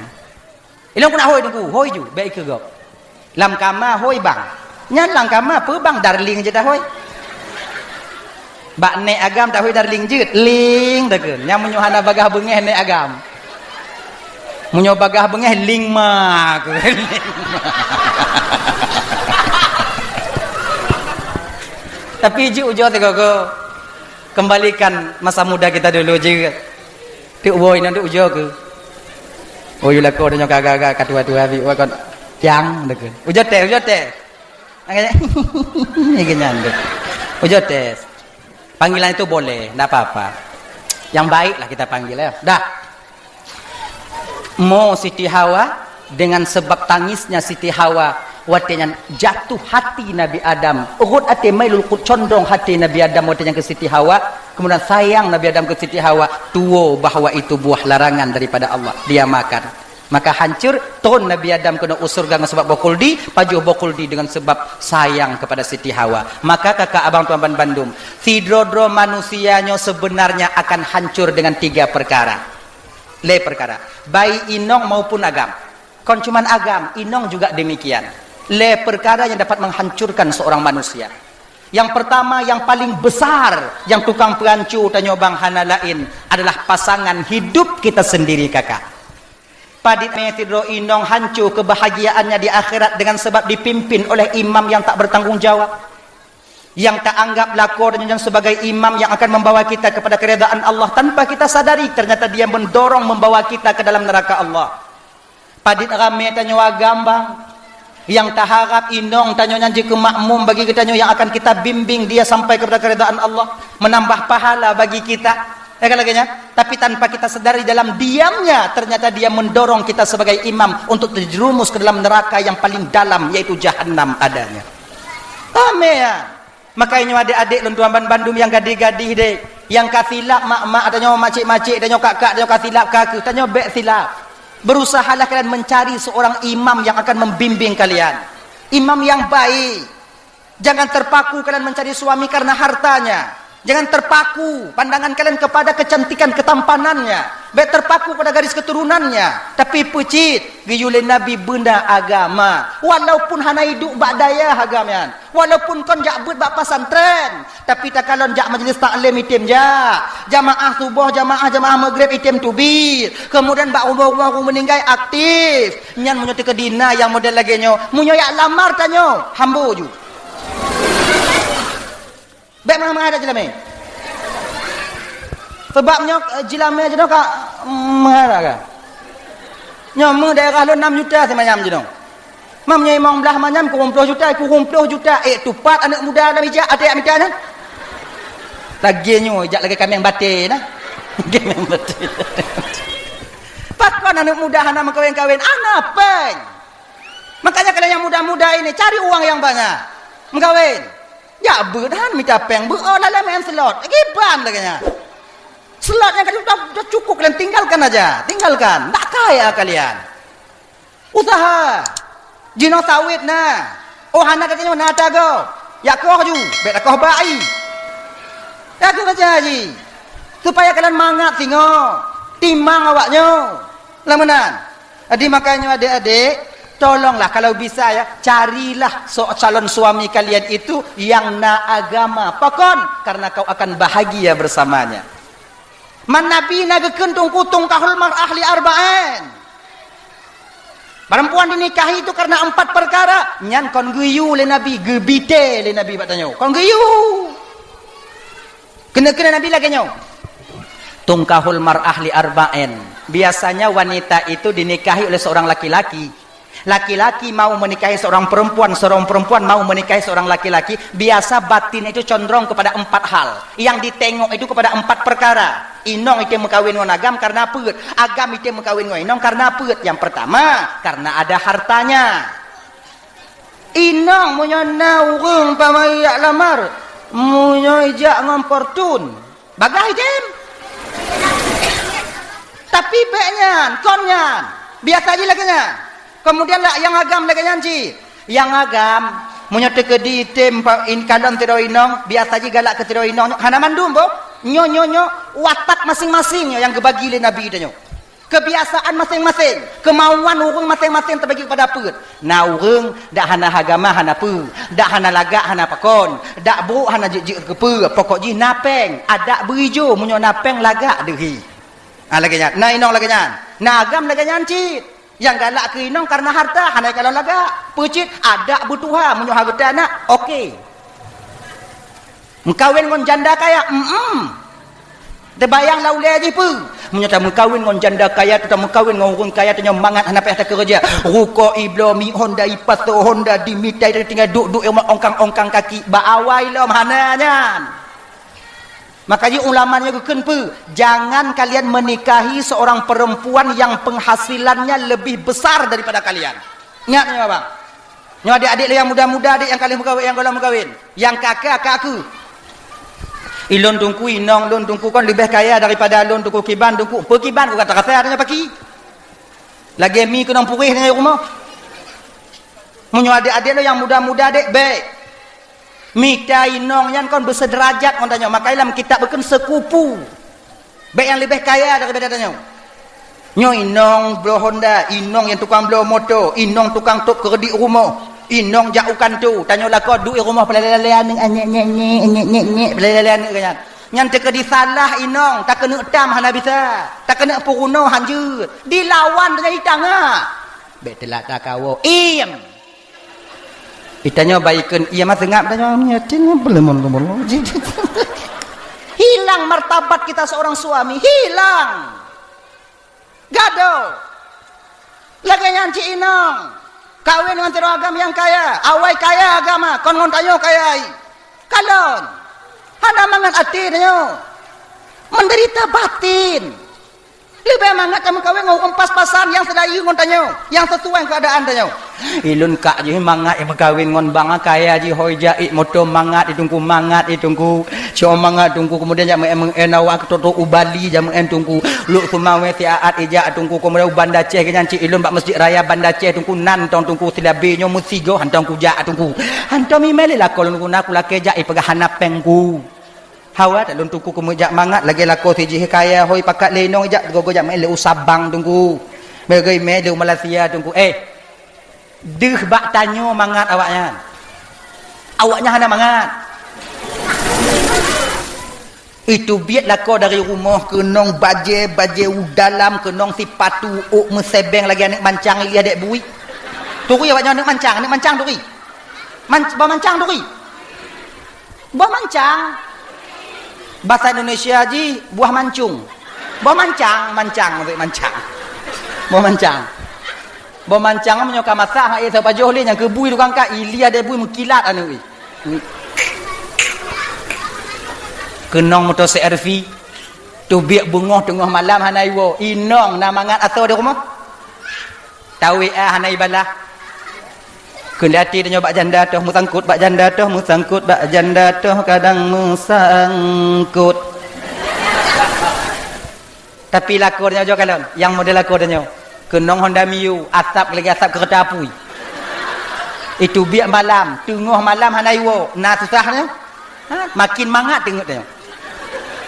ilon kuno hoi tungku hoi you baik ke gak lam kama hoi bang nyan lam kama pe bang darling je dah hoi bak nek agam tak hui darling jeut ling tekeun nya munyo hana bagah bengeh nek agam munyo bagah bengeh ling ma tapi ji ujo teh koko kembalikan masa muda kita dulu je tu boy nanti ujo ke oh yula ko nyo kagak katua-tua bi wa kon yang tekeun ujo teh ini kenyan ujo teh. Panggilan itu boleh, tidak apa-apa. Yang baik lah kita panggil ya. Dah. Mo Siti Hawa dengan sebab tangisnya Siti Hawa, watenya jatuh hati Nabi Adam. Urut ate mailul condong hati Nabi Adam watenya ke Siti Hawa. Kemudian sayang Nabi Adam ke Siti Hawa, tuo bahwa itu buah larangan daripada Allah. Dia makan. Maka hancur ton Nabi Adam kena usurga dengan sebab bokuldi, pajuh bokuldi dengan sebab sayang kepada Siti Hawa. Maka kakak abang tuan Bandung, sidrodro manusianya sebenarnya akan hancur dengan 3 perkara. Le perkara, baik inong maupun agam. Kon cuman agam, inong juga demikian. Le perkara yang dapat menghancurkan seorang manusia. Yang pertama, yang paling besar, yang tukang perancu tanya bang hana lain adalah pasangan hidup kita sendiri kakak. Padit metidro inong hancur kebahagiaannya di akhirat dengan sebab dipimpin oleh imam yang tak bertanggung jawab. yang tak anggap lakon dan sebagai imam yang akan membawa kita kepada keredaan Allah tanpa kita sadari ternyata dia mendorong membawa kita ke dalam neraka Allah. Padit rame tanyo agam bang yang tak harap inong tanyo nyanji ke makmum bagi kita yang akan kita bimbing dia sampai kepada keredaan Allah, menambah pahala bagi kita. Tapi tanpa kita sadari dalam diamnya ternyata dia mendorong kita sebagai imam untuk terjerumus ke dalam neraka yang paling dalam, yaitu jahanam adanya. Rame ya. Makanya adik-adik luntuan Bandung yang gadih-gadih dek, yang kasilap mak-mak tanya makcik-makcik tanya kakak tanya kasilap kakak tanya bek silap. Berusahalah kalian mencari seorang imam yang akan membimbing kalian. Imam yang baik. Jangan terpaku kalian mencari suami karena hartanya. Jangan terpaku pandangan kalian kepada kecantikan ketampanannya. Baik terpaku pada garis keturunannya. Tapi pecit giyule Nabi benda agama. Walaupun hana hidup bak daya agamian. Walaupun kon jak buat bak pesantren. Tapi tak kalon jak majlis taklim item ja. Jamaah subuh, jamaah maghrib item tubir. Kemudian bak umur meninggal aktif. Nyan munyo ke dina yang model lagi nyo. Munyo yak lamar tanyo. Hambo ju. Baik mana ada jelame. Sebabnya jelame je kak mana kan. Nyamu daerah lo 6 juta semacam je dong. Mamnya imam belah macam ku 20 juta, ku 20 juta. Tupat anak muda dalam ijak ada yang minta kan. Lagi nyo ijak lagi kami yang batin nah. Kami yang batin. Pakon anak muda hana kawin-kawin anak peng. Makanya kalian yang muda-muda ini cari uang yang banyak. Mengkawin. Ya berhan minta peng lah main slot. Giban laganya. Slotnya kan sudah cukup kalian tinggalkan aja. Tinggalkan. Tak kaya kalian. Usaha. Jino sawit nah. Oh hana katanya nata go. Ya koh ju. Bet koh bai. Ya tu aja ji. Supaya kalian mangat singo. Timang awaknya. Lamanan. Jadi makanya adik-adik tolonglah kalau bisa ya, carilah calon suami kalian itu yang agama. Pakon, karena kau akan bahagia bersamanya. Man nabi nagekeun tungkutung kahul mar'ah li arba'in. Perempuan dinikahi itu karena 4 perkara. Nyan kon geyu le nabi, gebite le nabi batanyo. Kon geyu. Kena nabi lagi nyo. Tungkahul mar'ah li arba'in. Biasanya wanita itu dinikahi oleh seorang laki-laki. Laki-laki mau menikahi seorang perempuan mau menikahi seorang laki-laki, biasa batin itu condong kepada 4 hal. Yang ditengok itu kepada 4 perkara. Inong itu mengkawin dengan agam karena apa? Agam itu mengkawin dengan inong karena apa? Yang pertama, karena ada hartanya. Inong punya naurung pamayak lamar, punya ijak ngomportun. Bagai jem. Tapi beknya, konnya, biasa aja lagi nya. Kemudian lah yang agam lagi nyanci. Yang agam punya tekedi item in kadang tiroinong biasa aja galak ke tiroinong. Hana mandum bo. Nyo watak masing-masing yang kebagi oleh Nabi itu nyo. Kebiasaan masing-masing, kemauan urang masing-masing terbagi kepada apa? Na urang dak hana agama hana pu, dak hana lagak hana pakon, dak buruk hana jejik ke pu, pokok ji napeng, ada berijo munyo napeng lagak dehi. Lagi nya. Na inong lagi nya. Na agam lagi nyancit. Yang galak ke inong karena harta, hanai kalau lagak. Pucit ada butuha munyo harta nak. Okey. Mengkawin dengan janda kaya, terbayang laule aja pu. Munyo ta mengkawin dengan janda kaya, tu mengkawin dengan orang kaya tanya mangat hana payah kerja. Ruko iblo mi Honda ipato Honda dimitai tinggal duk-duk ongkang-ongkang kaki ba awai lom hananya. Makanya ulamanya kekenpu, jangan kalian menikahi seorang perempuan yang penghasilannya lebih besar daripada kalian. Ingat ni bang. Ni adik-adik yang muda-muda adik yang kalian berkahwin, yang golong berkahwin, yang kakak aku. Ilon tungku inong, lon tungku kan lebih kaya daripada lon tungku kiban tungku. Pekiban aku kata kata adanya pagi. Lagi mi kena purih dengan rumah. Munyo adik-adik lo yang muda-muda adik baik. Mika inong yang kon bersederajat on tanya makailah kita bukan sekupu. Baik yang lebih kaya daripada tanya. Nyo inong blow Honda, inong yang tukang blow motor, inong tukang top kredit rumah, inong jauhkan tu. Tanya lah kau duit rumah pelalean nyek pelalean kan. Yang terkedi salah inong tak kena tam hana bisa. Tak kena puruno hanjut. Dilawan dengan hitang ah. Betul tak kawo. Itanya baikkan ia mah tengap tanya belum. Hilang martabat kita seorang suami, hilang. Gaduh. Lagi nyanci inang. Kawin dengan teragam yang kaya, awai kaya agama, kon tanya kaya. Kalon. Hana mangat hati tanya. Menderita batin. Lebih mangat kamu kawin ngau pas-pasan yang sedayu ngon tanyo, yang sesuai keadaan tanyo. Ilun kak je mangat yang berkawin ngon banga kaya je hoi jait moto mangat itungku mangat itungku. Cio mangat tungku kemudian jam enawa ketoto ubali jam tungku lu sumawe ti aat ija tungku kemudian Banda Aceh kenyanci ilun bak masjid raya Banda Aceh tungku nan tong tungku silabe nyo musigo hantong ku ja tungku. Hantong mi mele la kolon ku naku lake ja ipagahana pengku. Hawa tak luntuku kumujak mangat lagi lako siji kaya hoi pakat lenong jak gogo jak mele usabang tunggu. Bagai mele Malaysia tunggu. Deh bak tanyo mangat awaknya. Awaknya hana mangat. Itu biat lako dari rumah ke nong baje dalam ke nong si patu uk mesebeng lagi anak mancang lagi adek bui. Turi awaknya anak mancang turi. Bawa mancang turi. Bawa mancang. Bahasa Indonesia ji buah mancung. Buah mancang. Buah mancang. Buah mancang menyoka masak hak isa pajoh le yang kebui tukang ka ili ada bui mengkilat anu wi. Kenong motor CRV tu biak bungoh tengah malam hanai wo. Inong na mangat atau di rumah. Tawi hanai balah. Kendati dia bak janda toh musangkut bak janda toh kadang musangkut. Tapi lakornya jo kalon yang model lakornya kenong Honda Mio asap lagi asap kereta api. Itu biak malam tengah malam hanai wo na susahnya makin mangat tengok dia.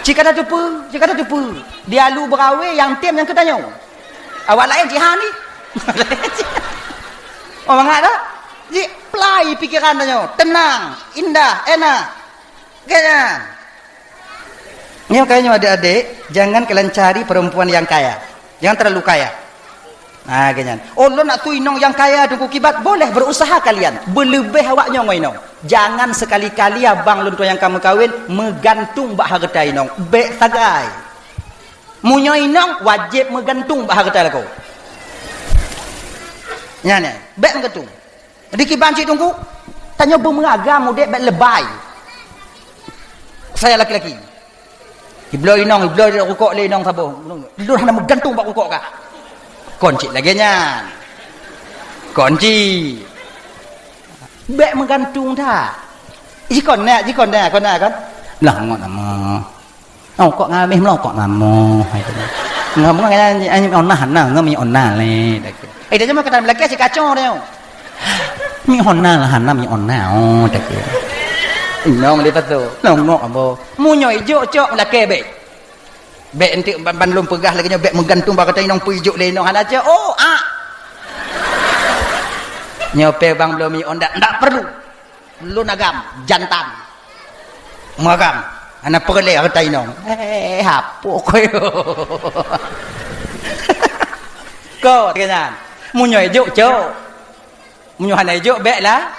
Jika ada tupu dia lu berawe yang tim yang ketanya. Awak lain jihan ni. Oh mangat dah. Ji play pikirannya, tenang, indah, enak. Kayaknya. Ini makanya adik-adik, jangan kalian cari perempuan yang kaya. Jangan terlalu kaya. Nah, kayaknya. Oh, lo nak tuinong yang kaya tunggu kibat, boleh berusaha kalian. Berlebih awaknya ngoinong. Jangan sekali-kali abang lo yang kamu kawin megantung bak harta inong. Bek sagai. Munyo inong wajib megantung bak harta kau. Nyane, bek megantung. Di kibanci tunggu tanya bermeragam dek baik lebay. Saya laki-laki iblo inong dia rukuk le inong sabo lu hana menggantung bak rukuk ka kunci lagi nya kunci baik menggantung dah jikon dah kan lah ngot nama kok ngamih melokok nama ngomong anh onna hana ngami onna le dia cuma kata lelaki si kacau dia mi honna lah hana mi onna tak kira nong dia tu nong abo munyo ijo cok lelaki bek entik bandlum pegah lagi bek menggantung bakata nong pujuk le nong hana je nyope bang belum mi onda ndak perlu lu nagam jantan magam ana perle kata nong hapo koyo ko kenyan munyo ijo cok munyo hana ijo bek lah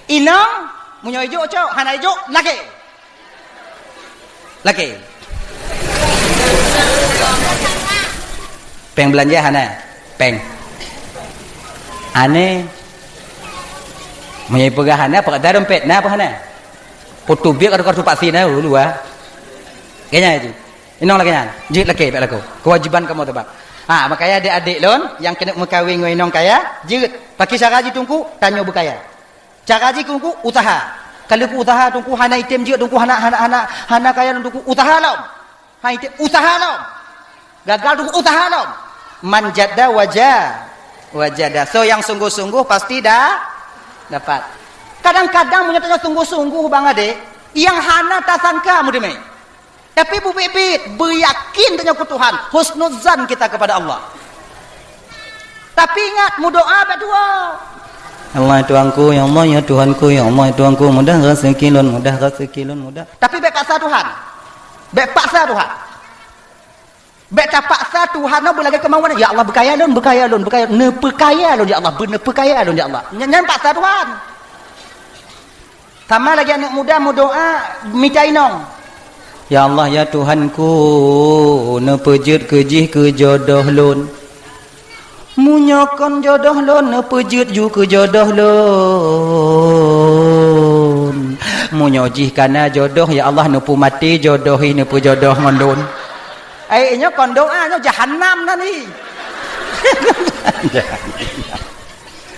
inong munyo ijo cok hana ijo laki peng belanja hana peng ane munyo pegah hana pakai dompet na apa hana foto biak kartu paksi na dulu kayaknya itu inong laki nya jit laki bek laku kewajiban kamu tebak. Makanya adik-adik lon yang kena mengkawin dengan inong kaya, jerit. Pakai cara ji tungku tanya berkaya. Cara ji tungku usaha. Kalau ku usaha tungku hana item jerit tungku hana kaya tungku usaha lom. Ha item usaha lom. Gagal tungku usaha lom. Man jadda wajada. So yang sungguh-sungguh pasti dah dapat. Kadang-kadang menyatakan sungguh-sungguh bang adik, yang hana tak sangka mudeme. Tapi bubit-bit beryakin dengan Tuhan, husnuzan kita kepada Allah. Tapi ingat berdoa berdua. Allah Tuhanku, ya Allah ya Tuhanku, ya Allah Tuhanku, mudah rezeki lun, mudah. Tapi baik paksa Tuhan. Baik paksa Tuhan. Baik tak paksa Tuhan nak berlaga kemauan. Ya Allah berkaya lun. Ne perkaya lun ya Allah, benar perkaya lun ya Allah. Jangan paksa Tuhan. Sama lagi anak muda mau doa minta inong. Ya Allah ya Tuhanku, ne pejut kejih ke jodoh lun. Munyokon jodoh lun, ne pejut ju ke jodoh lun. Munyojih kana jodoh ya Allah ne pu mati jodohi ne pu jodoh ngon lun. Ai nyo kon doa nyo jahanam na ni.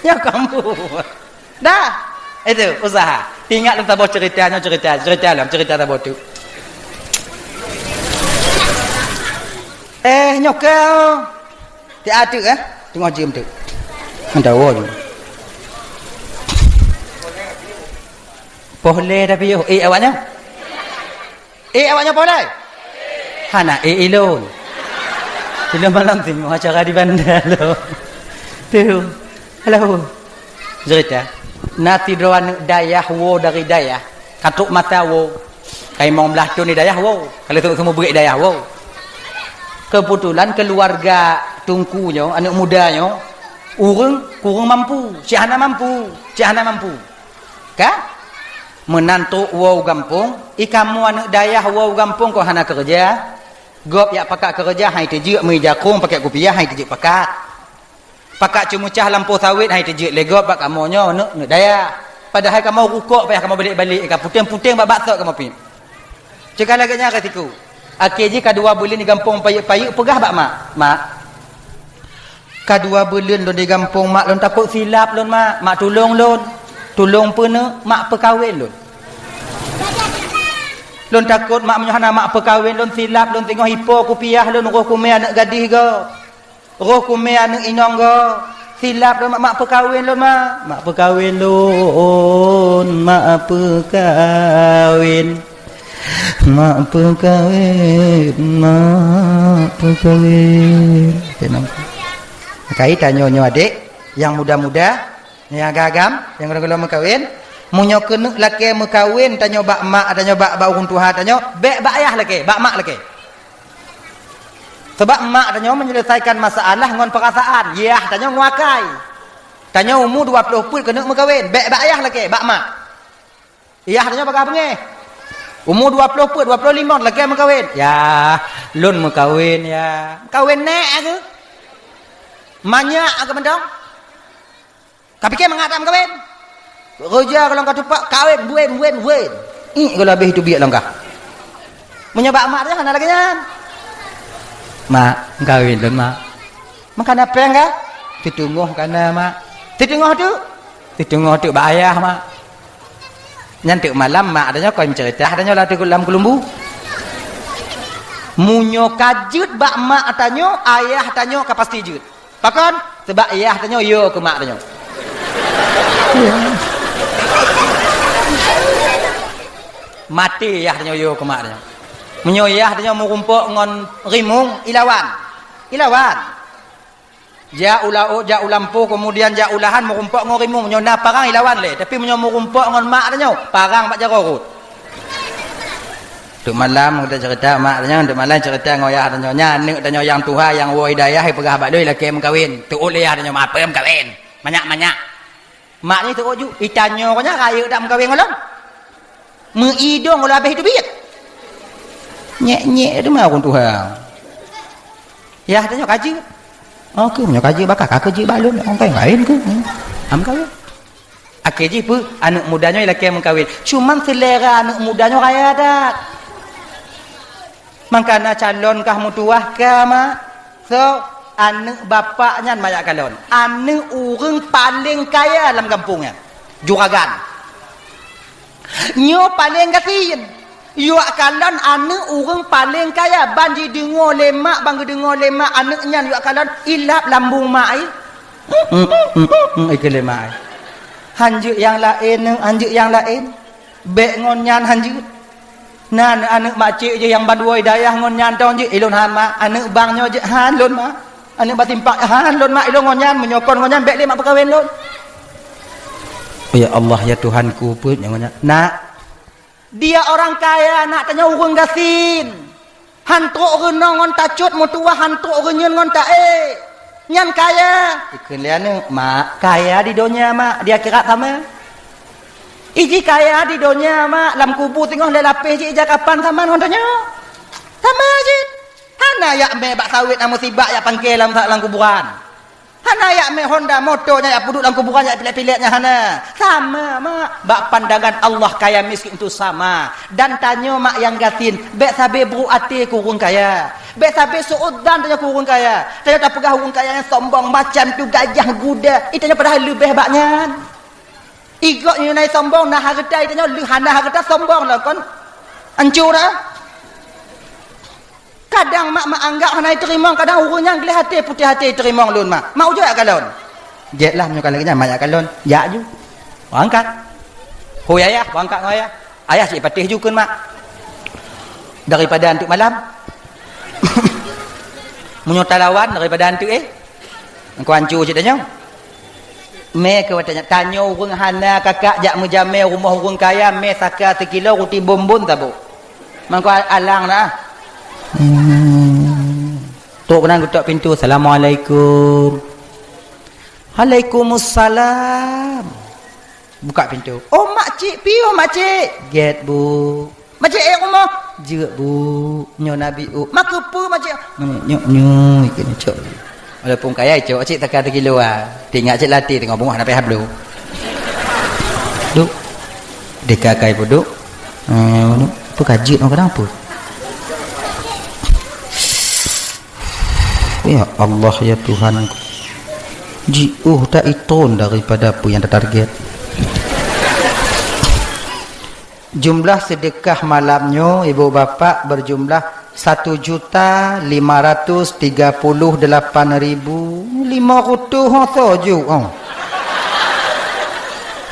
Ya kamu. Dah. Itu usaha. Tinggal tentang ceritanya cerita tabot tu. Nyokau. Dia ada tengok jam tu. Hendak woi. Boleh tapi yo. Awaknya? Awaknya boleh? Hana ilon. Bila malam tengok acara di bandar lo. Tu. Halo. Cerita. Nati doan dayah wo dari dayah. Katuk mata wo. Kai mau belah tu ni dayah wo. Kalau tu semua beri dayah wo. Kebetulan keluarga tungkunya, anak mudanya, kurang mampu. Cik Hana mampu. Ka? Menantu wo gampung. Kamu anak dayah wo gampung kau Hana kerja. Gop ya pakak kerja hai tejuk mejakung pakai kopiah hai tejuk pakak. Pakak cumucah lampu sawit hai tejuk legop pak kamonyo nak daya. Padahal kamu rukuk payah kamu balik-balik ka puting-puting bak bakso kamu pi. Cakap laganya katiku. Akhirnya kedua bulan di kampung payuk pegah bak mak. Kedua bulan lon di kampung mak lon takut silap lon mak tolong lon. Tolong pena mak perkahwin lon. Lon takut mak menyohana mak perkahwin lon silap lon tengok hipo kopiah lon roh kumai anak gadis ke. Roh kumai anak inong ke. Silap lon mak perkahwin lon mak. Mak perkahwin lon. Mak perkahwin. Mak perkahwin. Tenang. Kai tanyo adik yang muda-muda, yang agam, yang gula-gula mekawin, munyo kena laki mekawin tanyo bak mak, tanyo bak urang tuha tanyo, bak ayah laki, bak mak laki. Sebab mak tanyo menyelesaikan masalah ngon perasaan, yah tanyo nguakai. Tanyo umur 20 pun kena mekawin, bak ayah laki, bak mak. Yah tanyo bakal pengeh. Umur 20 pun 25 lagi mekawin. Ya, lun mekawin ya. Kawin nek ke? Banyak ke bendong? Tapi ke mengatam kawin? Kerja kalau kau tupak kawin buin. Kalau habis itu biar langkah. Menyebab mak dia kana lagi kan? Mak, kawin lun mak. Makan apa enggak? Ditunggu kana mak. Ditunggu tu bayah mak. Nyantik malam mak adanya kau mencerita adanya lah dalam kelumbu. Munyo kajut bak mak atanyo ayah atanyo ka pasti jut. Pakon sebab ayah atanyo yo ke mak atanyo. Mati ayah atanyo yo ke mak atanyo. Munyo ayah atanyo mau rumpuk ngon rimung ilawan. Ja ulampu kemudian ja ulahan mau rumpuk ngon rimung nyona parang ilawan le tapi menyo mau rumpuk ngon mak tanyo parang bak jarorut. Duk malam kita cerita mak tanyo duk malam cerita ngoyah tanyo nyanek tanyo yang tuha yang wo hidayah pegah bak deui laki mengkawin tu oleh tanyo mak apa mengkawin banyak mak ni tu oju itanyo nya raya dak mengkawin ngolong meidong olah habis itu biat nyek tu mah orang tuha ya tanyo kaji. Oh, ke punya kaji bakal kaji balun orang lain ke? Am kawin. Akhirnya pun anak mudanya laki yang mengkawin. Cuman selera anak mudanya kaya dak. Makana calon kah mutuah kah mak? So anak bapaknya banyak calon. Anak orang paling kaya dalam kampungnya. Juragan. Nyo paling kasihan. Yo akalan anak orang paling kaya banji dengar lemak anaknya yo akalan ilap lambung mak ai. Ke lemak ai. Hanjuk yang lain. Bek ngonyan hanjuk. Nan anak makcik je yang baduai dayah ngonyan tau je ilon han mak anak bangnya je han lon mak. Anak batimpak han lon mak ilon ngonyan menyokon ngonyan bek le mak perkahwin lon. Ya Allah ya Tuhanku pun yang ngonyan. Nak dia orang kaya nak tanya urang gasin. Hantuk renong ngon tacut mutua hantuk renyen ngon tae. Nyan kaya. Ikun liane mak kaya di dunia mak dia kira sama. Iji kaya di dunia mak lam kubur tengok le lapis je ija kapan sama hontanya. Sama je. Hana ya me bak sawit na musibah ya panggil dalam kuburan. Hana ya me Honda motornya ya puduk dalam kuburan ya pilih-pilihnya hana. Sama mak. Bak pandangan Allah kaya miskin itu sama. Dan tanya mak yang gatin, bek sabe bru ati kurung kaya. Bek sabe suudan tanya kurung kaya. Tanya tak pegah kurung kaya yang sombong macam tu gajah kuda. Itanya padahal lebih baknya. Igok ni naik sombong nah harta itanya lu hana harta sombong lah kon. Hancur dah. Kadang mak anggap hana terima, kadang urungnya gelih hati putih hati terima lun mak. Mau je kalon. Jetlah menyokan lagi mak kalon. Ya ju. Angkat. Hoi ayah, angkat ayah. Ayah cik patih juga mak. Daripada antuk malam. Menyota lawan daripada antuk Engkau hancur cik tanya. Me ke watanya tanya urang hana kakak jak mejamel rumah urang kaya me saka sekilo roti bombon tabu. Mangko alang dah. Tok kena ketuk pintu. Assalamualaikum. Waalaikumsalam. Buka pintu. Oh makcik piu makcik. Get bu. Makcik rumah. Je bu. Nyo nabi Mak apa makcik? Nyo ikan cok. Walaupun kaya cok, cik takkan terkilo lah. Tinggal cik latih tengok bunga sampai hablu. Duk. Dekat kai pun duk. Apa kajut orang kadang apa? Ya Allah ya Tuhan. Jiuh tak itun daripada apa yang tertarget. Jumlah sedekah malamnya ibu bapa berjumlah 1.538.500 saja.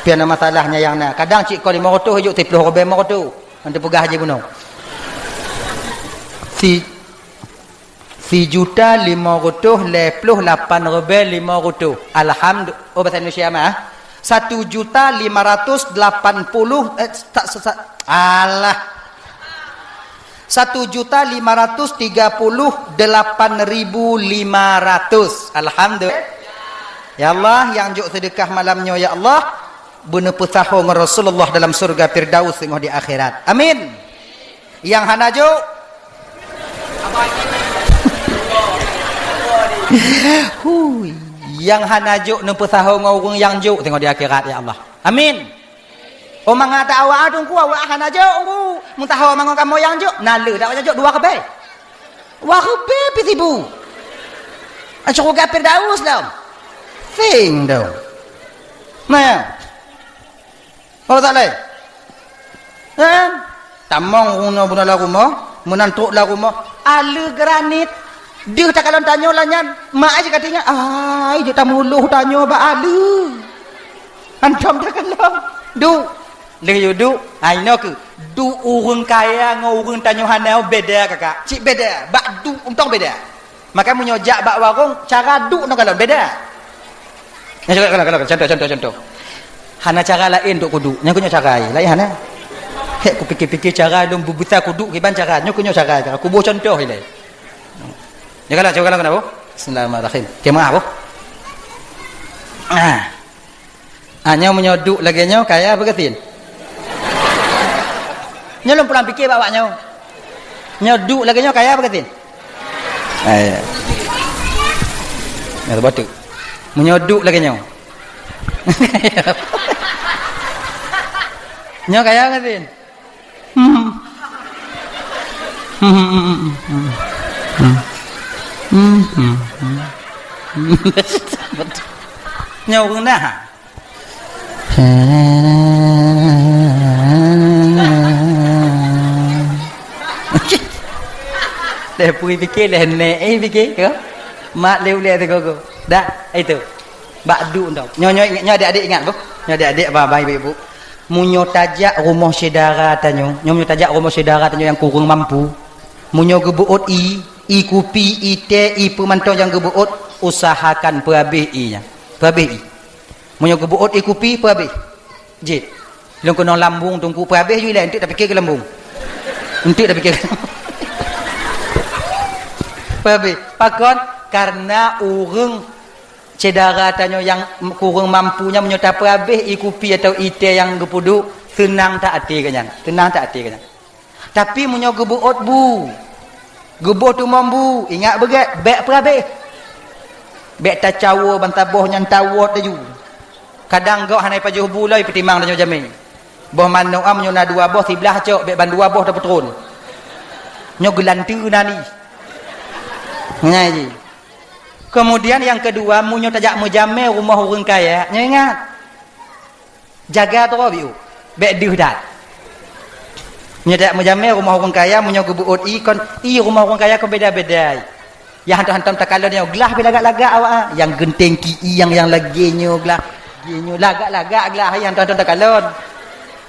Piana masalahnya yang nak. Kadang cik kau 500 hijuk 30 robek 500. Nanti pegah je bunuh. 1.588.500. Alhamdulillah. Oh bahasa Indonesia mah. 1.580 alah 1.538.500. Alhamdulillah. Ya Allah yang juk sedekah malamnya ya Allah bener pesaho dengan Rasulullah dalam surga Firdaus tengok di akhirat. Amin. Yang hana juk yang hana juk nu pesaho dengan orang yang juk tengok di akhirat ya Allah. Amin. O mangata awak adung ku awak hana juk ku mutahawa mangon kamu yang juk nale dak juk dua kebe. Wa kebe pitibu. Surga Firdaus dah. Sing dah. Nah. Kalau tak leh. Tamong guna bunala rumah, menantuk la rumah, ala granit. Dia tak kalau tanya lah nyan, mak aja katanya, ai dia tak muluh tanya ba ala. Antam tak kalau. Du. Le yo du, ai no ke. Du urang kaya ngau urang tanya hanau beda kakak. Cik beda, bak du untong beda. Maka menyojak bak warung cara du no kalau beda. Yang kalau contoh. Hana cara lain untuk kudu. Yang punya cara lain hana. Hek ku fikir-fikir cara dum bubuta kudu kiban cara. Nyo punya cara. Aku buat contoh ile. Ya kalau coba kenapa? Bismillahirrahmanirrahim. Kemah apa? Nyo menyoduk lagi nyo kaya apa ketin? Nyo lum pulang fikir bawa nyo. Nyoduk lagi nyo kaya apa ketin? Ya betul. Menyoduk lagi nyo. Nyo kaya ngatin. Nyo kena. Dah pergi fikir dah naik fikir ke? Mak leu-leu tu kau. Dah itu. Bakdu tau. Nyo adik-adik ingat bu? Nyo adik-adik abang ibu. Munyo tajak rumah saudara tanyo. Nyo munyo tajak rumah saudara tanyo yang kurang mampu. Munyo gebuut i kupi, i teh, i pemantau yang gebuut usahakan perhabis i-nya. Perhabis i. Munyo gebuut i kupi perhabis. Jit. Long kena lambung tunggu perhabis ju lah entuk tak fikir ke lambung. Entuk tak fikir. Perhabis. Pakon karena urang cedara tanya yang kurang mampunya menyota apa habis ikupi atau ite yang gepuduk senang tak hati kanyan. Tenang tak hati kanyan. Tapi munyo gebuot bu. Gebuh tu mambu, ingat begat bek apa habis. Bek tak cawa bantaboh nyan tawat taju. Kadang gak hanai pajuh bulai petimang tanya jamin. Boh mano am nyona dua boh sebelah cok bek ban dua boh dah petrun. Nyo gelantu nani. Ngaji. Kemudian yang kedua munyo tajak mujame rumah orang kaya. Nyo ingat. Jaga tu biu. Bek deuh dat. Nyo tajak mujame rumah orang kaya munyo gebuot kon rumah orang kaya kon beda-beda. Yang hantam-hantam takalon nyo gelah bila lagak-lagak awak. Yang genteng ki yang lagi nyo gelah. Nyo lagak-lagak gelah yang hantam takalon.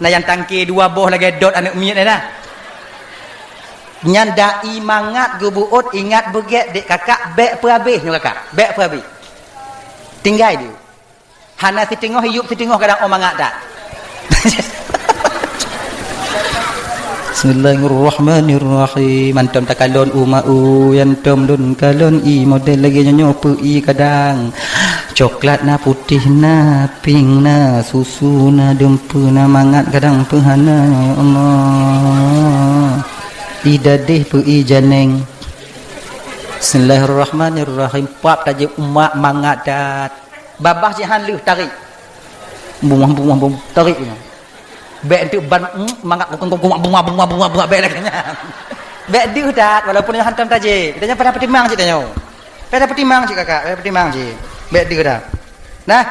Nah yang tangki dua boh lagi dot anak miut ni dah. Nyan dai mangat gebuot ingat beget dek kakak bek perhabis nyo kakak. Bek perhabis. Tinggal dia. Hana si tengok hiup si tengok kadang mangat tak. Bismillahirrahmanirrahim. Antum takalon umau yantum dun kalon i model lagi nyo pi kadang. Coklat na putih na pink na susu na dempu na mangat kadang penghana ya Allah. Idadih pi janeng. Bismillahirrahmanirrahim. Pap taje umak mangat dat. Babah jihan leuh tarik. Bung tarik. Bek tu ban mangat bunga bek laganya. Bek diu dat walaupun yang hantam taje. Kita pada petimang cik tanya. Pada petimang cik kakak, pada petimang cik. Bek diu dah. Nah.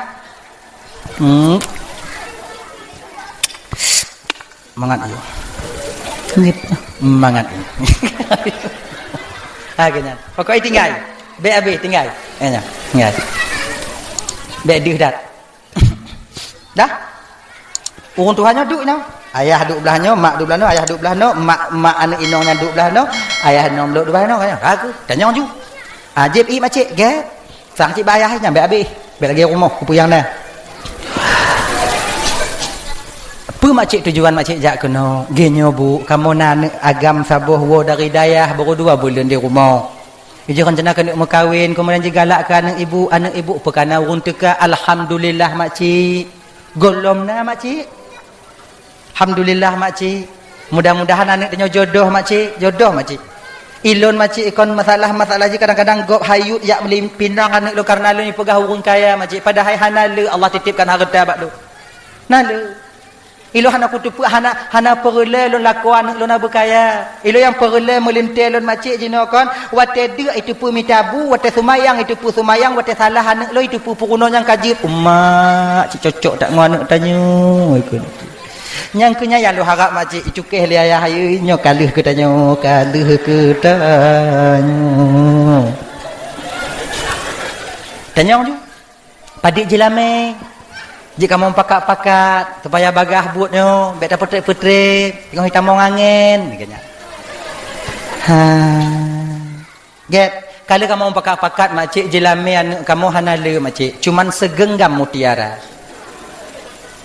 Mangat yo. Ngip mangat. Agaknya. Pokoknya tinggal. Bek habis tinggal. Nya. Tinggal. Bek diu dat. Dah? Urang Tuhannya duduk no. Ayah duduk belahnya, mak duduk belahnya, ayah duduk belahnya, mak anak inongnya duduk belahnya, ayah inong duduk belahnya kan. Aku tanya ju. Ajib i macik ge. Sang cik bayar nyampe habis. Bek lagi rumah kupu yang dah. Apa macik tujuan macik jak kena? Genyo bu, kamu nan agam sabuh wo dari dayah baru 2 bulan di rumah. Ija rencana kena berkahwin kemudian juga galakkan anak ibu perkana urang teka alhamdulillah makcik. Golomna makcik. Alhamdulillah makcik. Mudah-mudahan anak tanya jodoh makcik, jodoh makcik. Ilon makcik ikon masalah-masalah je kadang-kadang gop hayut yak melimpinang anak lu karena lu ni pegah urang kaya makcik. Padahal hanale Allah titipkan harta bak lu. Nale. Ilo hana kutupu hana perle lu laku anak lu na berkaya. Ilo yang perle melintel lu makcik jino kon wate dia itu pu mitabu, wate sumayang itu pu sumayang, wate salah anak lu itu pu puruno yang kaji. Ummak cik cocok tak ngau anak tanya ikut. Yang kenya yang lu harap makcik cukeh li ayah ayu nyo kaluh ke tanya tanya ju padik jelame jika mau pakat-pakat supaya bagah buatnya bek dapat putri tengok hitam mau angin begini get kalau kamu mau pakat-pakat makcik jelame anak kamu hanale makcik cuman segenggam mutiara.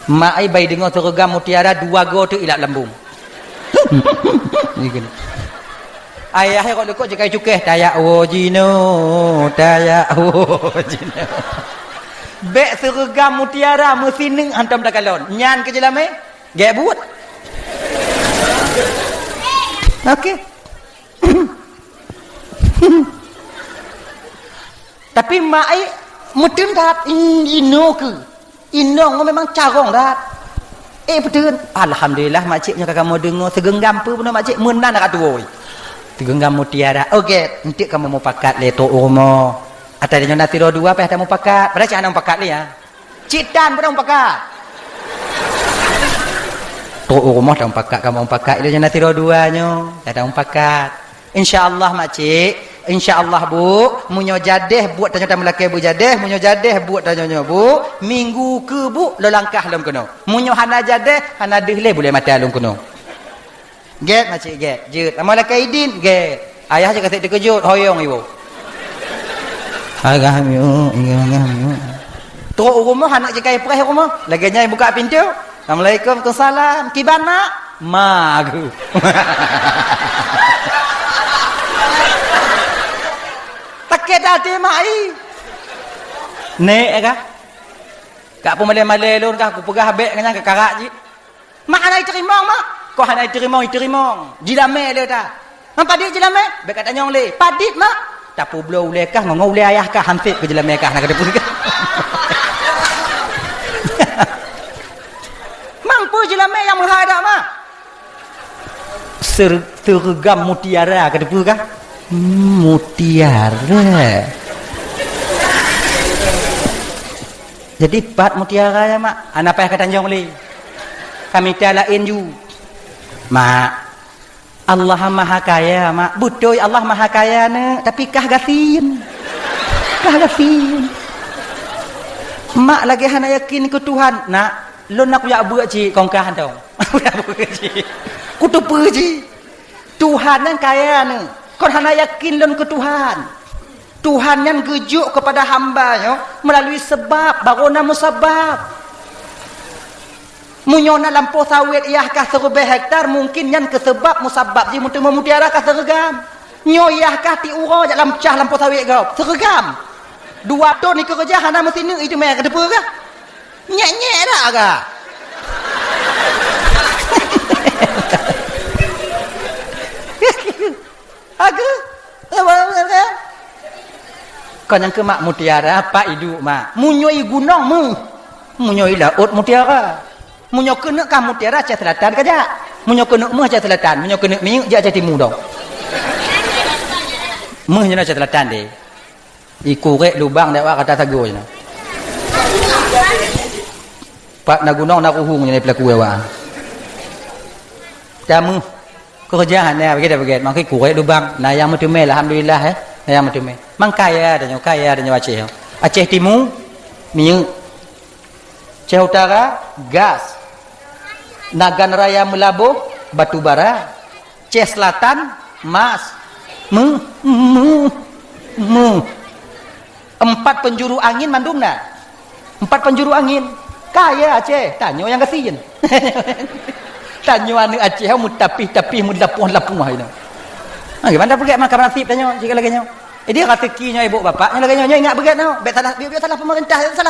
Mak ai bai dengar seragam mutiara 2 go tu ilak lambung. Ni gini. Ayah kok lekok je kai cukeh tayak wo jino, tayak wo jino. Bek seragam mutiara mesti ning hantam takalon. Nyan ke jelame? Gek buat. Okey. Tapi mak ai mudun dat ino ke. Inong memang carong dah. Betul. Alhamdulillah makciknya kamu dengar segenggam apa pun makcik menan kat tu. Segenggam mutiara. Okey, nanti kamu mau pakat le tok rumah. Atau dia nak tidur 2 apa kamu pakat. Padahal cak nak pakat ni ya. Citan pun pakat. Tok rumah dah pakat kamu pakat dia nak tidur 2 nyo. Dah pakat. Insya-Allah makcik InsyaAllah bu, munyo jadeh buat tanya tamu laki bu jadeh, munyo jadeh buat tanya bu, minggu ke bu, lo langkah lom kena. Munyo hana jadeh, hana dehle boleh mati alung kena. Get macik get, jut. Amal laki idin, get. Ayah je kata terkejut, hoyong ibu. Agam yo, agam yo. Teruk rumah anak je kai perih rumah, lagi nyai buka pintu. Assalamualaikum, Waalaikumsalam. Kiban mak? Mak aku. Kita hati mai. Nek kah? Kak pun malai-malai lun kah aku pegah habis dengan karak je. Mak hanai terima mak. Kau hanai terima. Jilame le ta. Mak padit jilame? Bek kata nyong le. Padit mak. Tapu blau le kah ngau le ayah kah hansip ke jilame kah nak ada pun kah. Mampu jilame yang menghadap mak. Sergam mutiara ke depu kah? Mutiara. Jadi pat mutiara ya mak. Anak payah kata nyong le. Kami talain ju. Mak. Allah Maha Kaya mak. Betul Allah Maha Kaya ne, tapi kah gasin. Mak lagi hana yakin ke Tuhan. Nak, lu nak ya buat ci kongkah tau. Udah buat ci. Kutupu ci. Tuhan yang kaya ne. Kau hana yakin lun ke Tuhan. Tuhan yang gejuk kepada hambanya melalui sebab, barona musabab. Munyona lampau sawit iah kah 1000 hektar mungkin yang ke sebab musabab ji mutu mutiara kah sergam. Nyo iah kah ti uro dalam cah lampau sawit kau. Sergam. 2 ton ni kerja hana mesti ni itu mai ke depa kah? Nyek-nyek dah kah? Aga. Kau yang ke mak mutiara apa hidup mak? Munyoi gunung mu. Munyoi laut mutiara. Munyo kena kah mutiara Aceh Selatan kaja. Munyo kena mu Aceh Selatan, munyo kena mi je Aceh Timur dong. Mu je Aceh Selatan deh. Iku rek lubang dak kata sago je. Pak na gunung na kuhung ni pelaku wa. Jamu kerjaan ni begitu. Makai kurek lubang. Nah yang metu mel alhamdulillah yang metu mel. Mang kaya dan Aceh. Aceh Timur minyak. Aceh Utara gas. Nagan Raya Melabuh batu bara. Aceh Selatan emas. 4 penjuru angin mandumna. 4 penjuru angin. Kaya Aceh. Tanyo yang kasihin. Tanyo anu Aceh mutapih mulapuh itu. Gimana pergi makan nasib tanyo jika lagi nyo. Dia rezekinya ibu bapaknya lagi nyo ingat begat no. Biar salah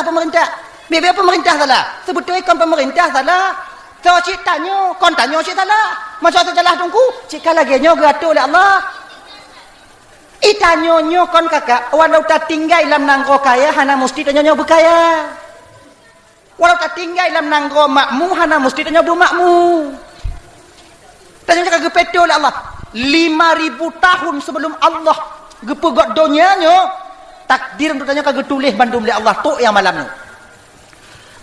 pemerintah, Biar pemerintah salah. Sebetulnya kon pemerintah salah. So cik tanyo, kon tanyo cik salah. Masa salah tungku, cik lagi nyo gato oleh Allah. Itanyo nyo kon kakak, walau tak tinggal dalam nangko kaya hana mesti tanyo nyo berkaya. Walau tak tinggal dalam nangko makmu hana mesti tanyo bermakmu. Tanyo cakap gepeto oleh Allah. 5,000 tahun sebelum Allah gepegot donyanya takdir untuk tanya kagak tulis bandum oleh Allah tu yang malam ni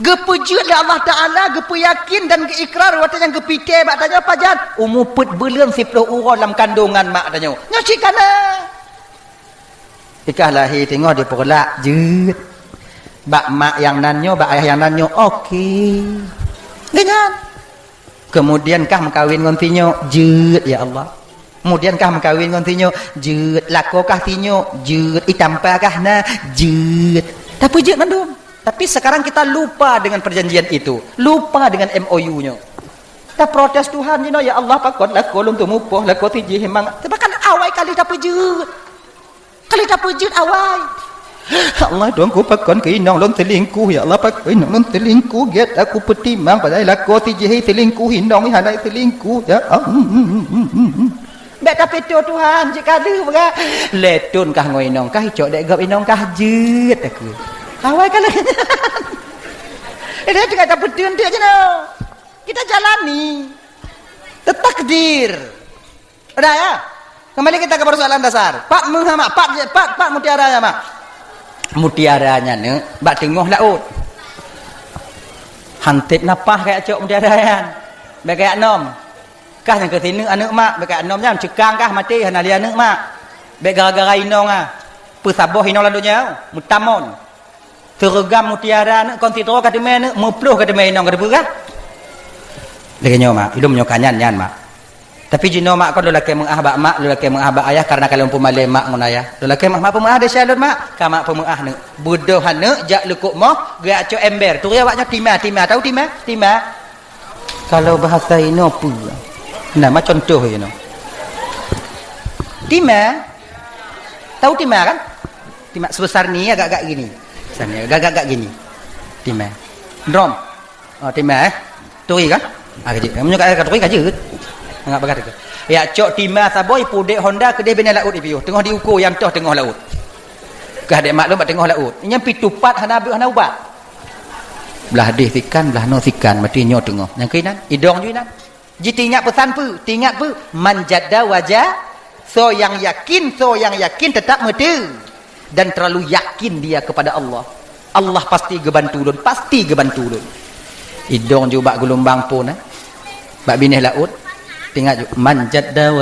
gepejut oleh Allah Ta'ala gepeyakin dan keikrar waktu yang gepikir bak tanya apa jan umuput belum 10 orang dalam kandungan mak tanya nyocik kana ikah lahir tengok dia perlak jut bak mak yang nanyo bak ayah yang nanyo okey dengan kemudian kah mengkawin dengan tinyo jut ya Allah. Kemudian kah mengkawin dengan tinyo jut lako kah tinyo jut itampa kah na jut tapi jut mandum tapi sekarang kita lupa dengan perjanjian itu lupa dengan MOU nya kita protes Tuhan ya Allah pakon lako lum tu mupoh lako tiji hemang bahkan awai kali tak pejut awai Allah dong ku pakon ke inong lon selingkuh ya Allah pakon inong lon selingkuh get aku petimang padai lako tiji selingkuh inong hanai selingkuh ya Bek tapi tu Tuhan jika ada berah letun kah ngoinong kah hijau dek gap inong kah jut aku awal kali dia juga tak betul dia je no kita jalani takdir ada ya kembali kita ke persoalan dasar pak Muhammad pak mutiara ya mak mutiaranya ne bak tengok laut hantip napah kayak cok mutiara yan bek kayak nom kah yang ketinu anak mak bekat anom jam cekang kah mati hana dia anak mak bek gara-gara inong pesaboh inong lalunya mutamon tergam mutiara anak kontitro kata men mepluh kata men inong kata berah lagi nyo mak ilmu nyo kanyan nyan mak tapi jino mak kau lelaki mengah mak lelaki mengah ayah karena kalau pemale mak ngon ayah lelaki mak pemah ada syalun mak ka mak pemah ne bodoh hane jak lekuk moh gerak co ember tu ya waknya timah tahu timah kalau bahasa ino apa nama contoh you know. Timah tahu timah kan timah sebesar ni agak-agak gini Sana gagak gini. Timah. Drom. Oh timah Turi kan? Kerja. Kamu kat turi kerja. Enggak bagat ke. Ya cok timah saboi pudek Honda kedai bina laut ipiu. Tengah diukur yang toh tengah laut. Ke adek maklum kat tengah laut. Yang pitupat hana ubat. Belah deh sikan, belah no sikan, mati nyo tengah. Yang kinan, idong juga nan. Ji tingat pesan pu, tingat pu manjada wajah. So yang yakin tetap mati. Dan terlalu yakin dia kepada Allah. Allah pasti gebantu lun, pasti gebantu lun. Idong juga bak gelombang pun bak binih laut. Tengok juga manjada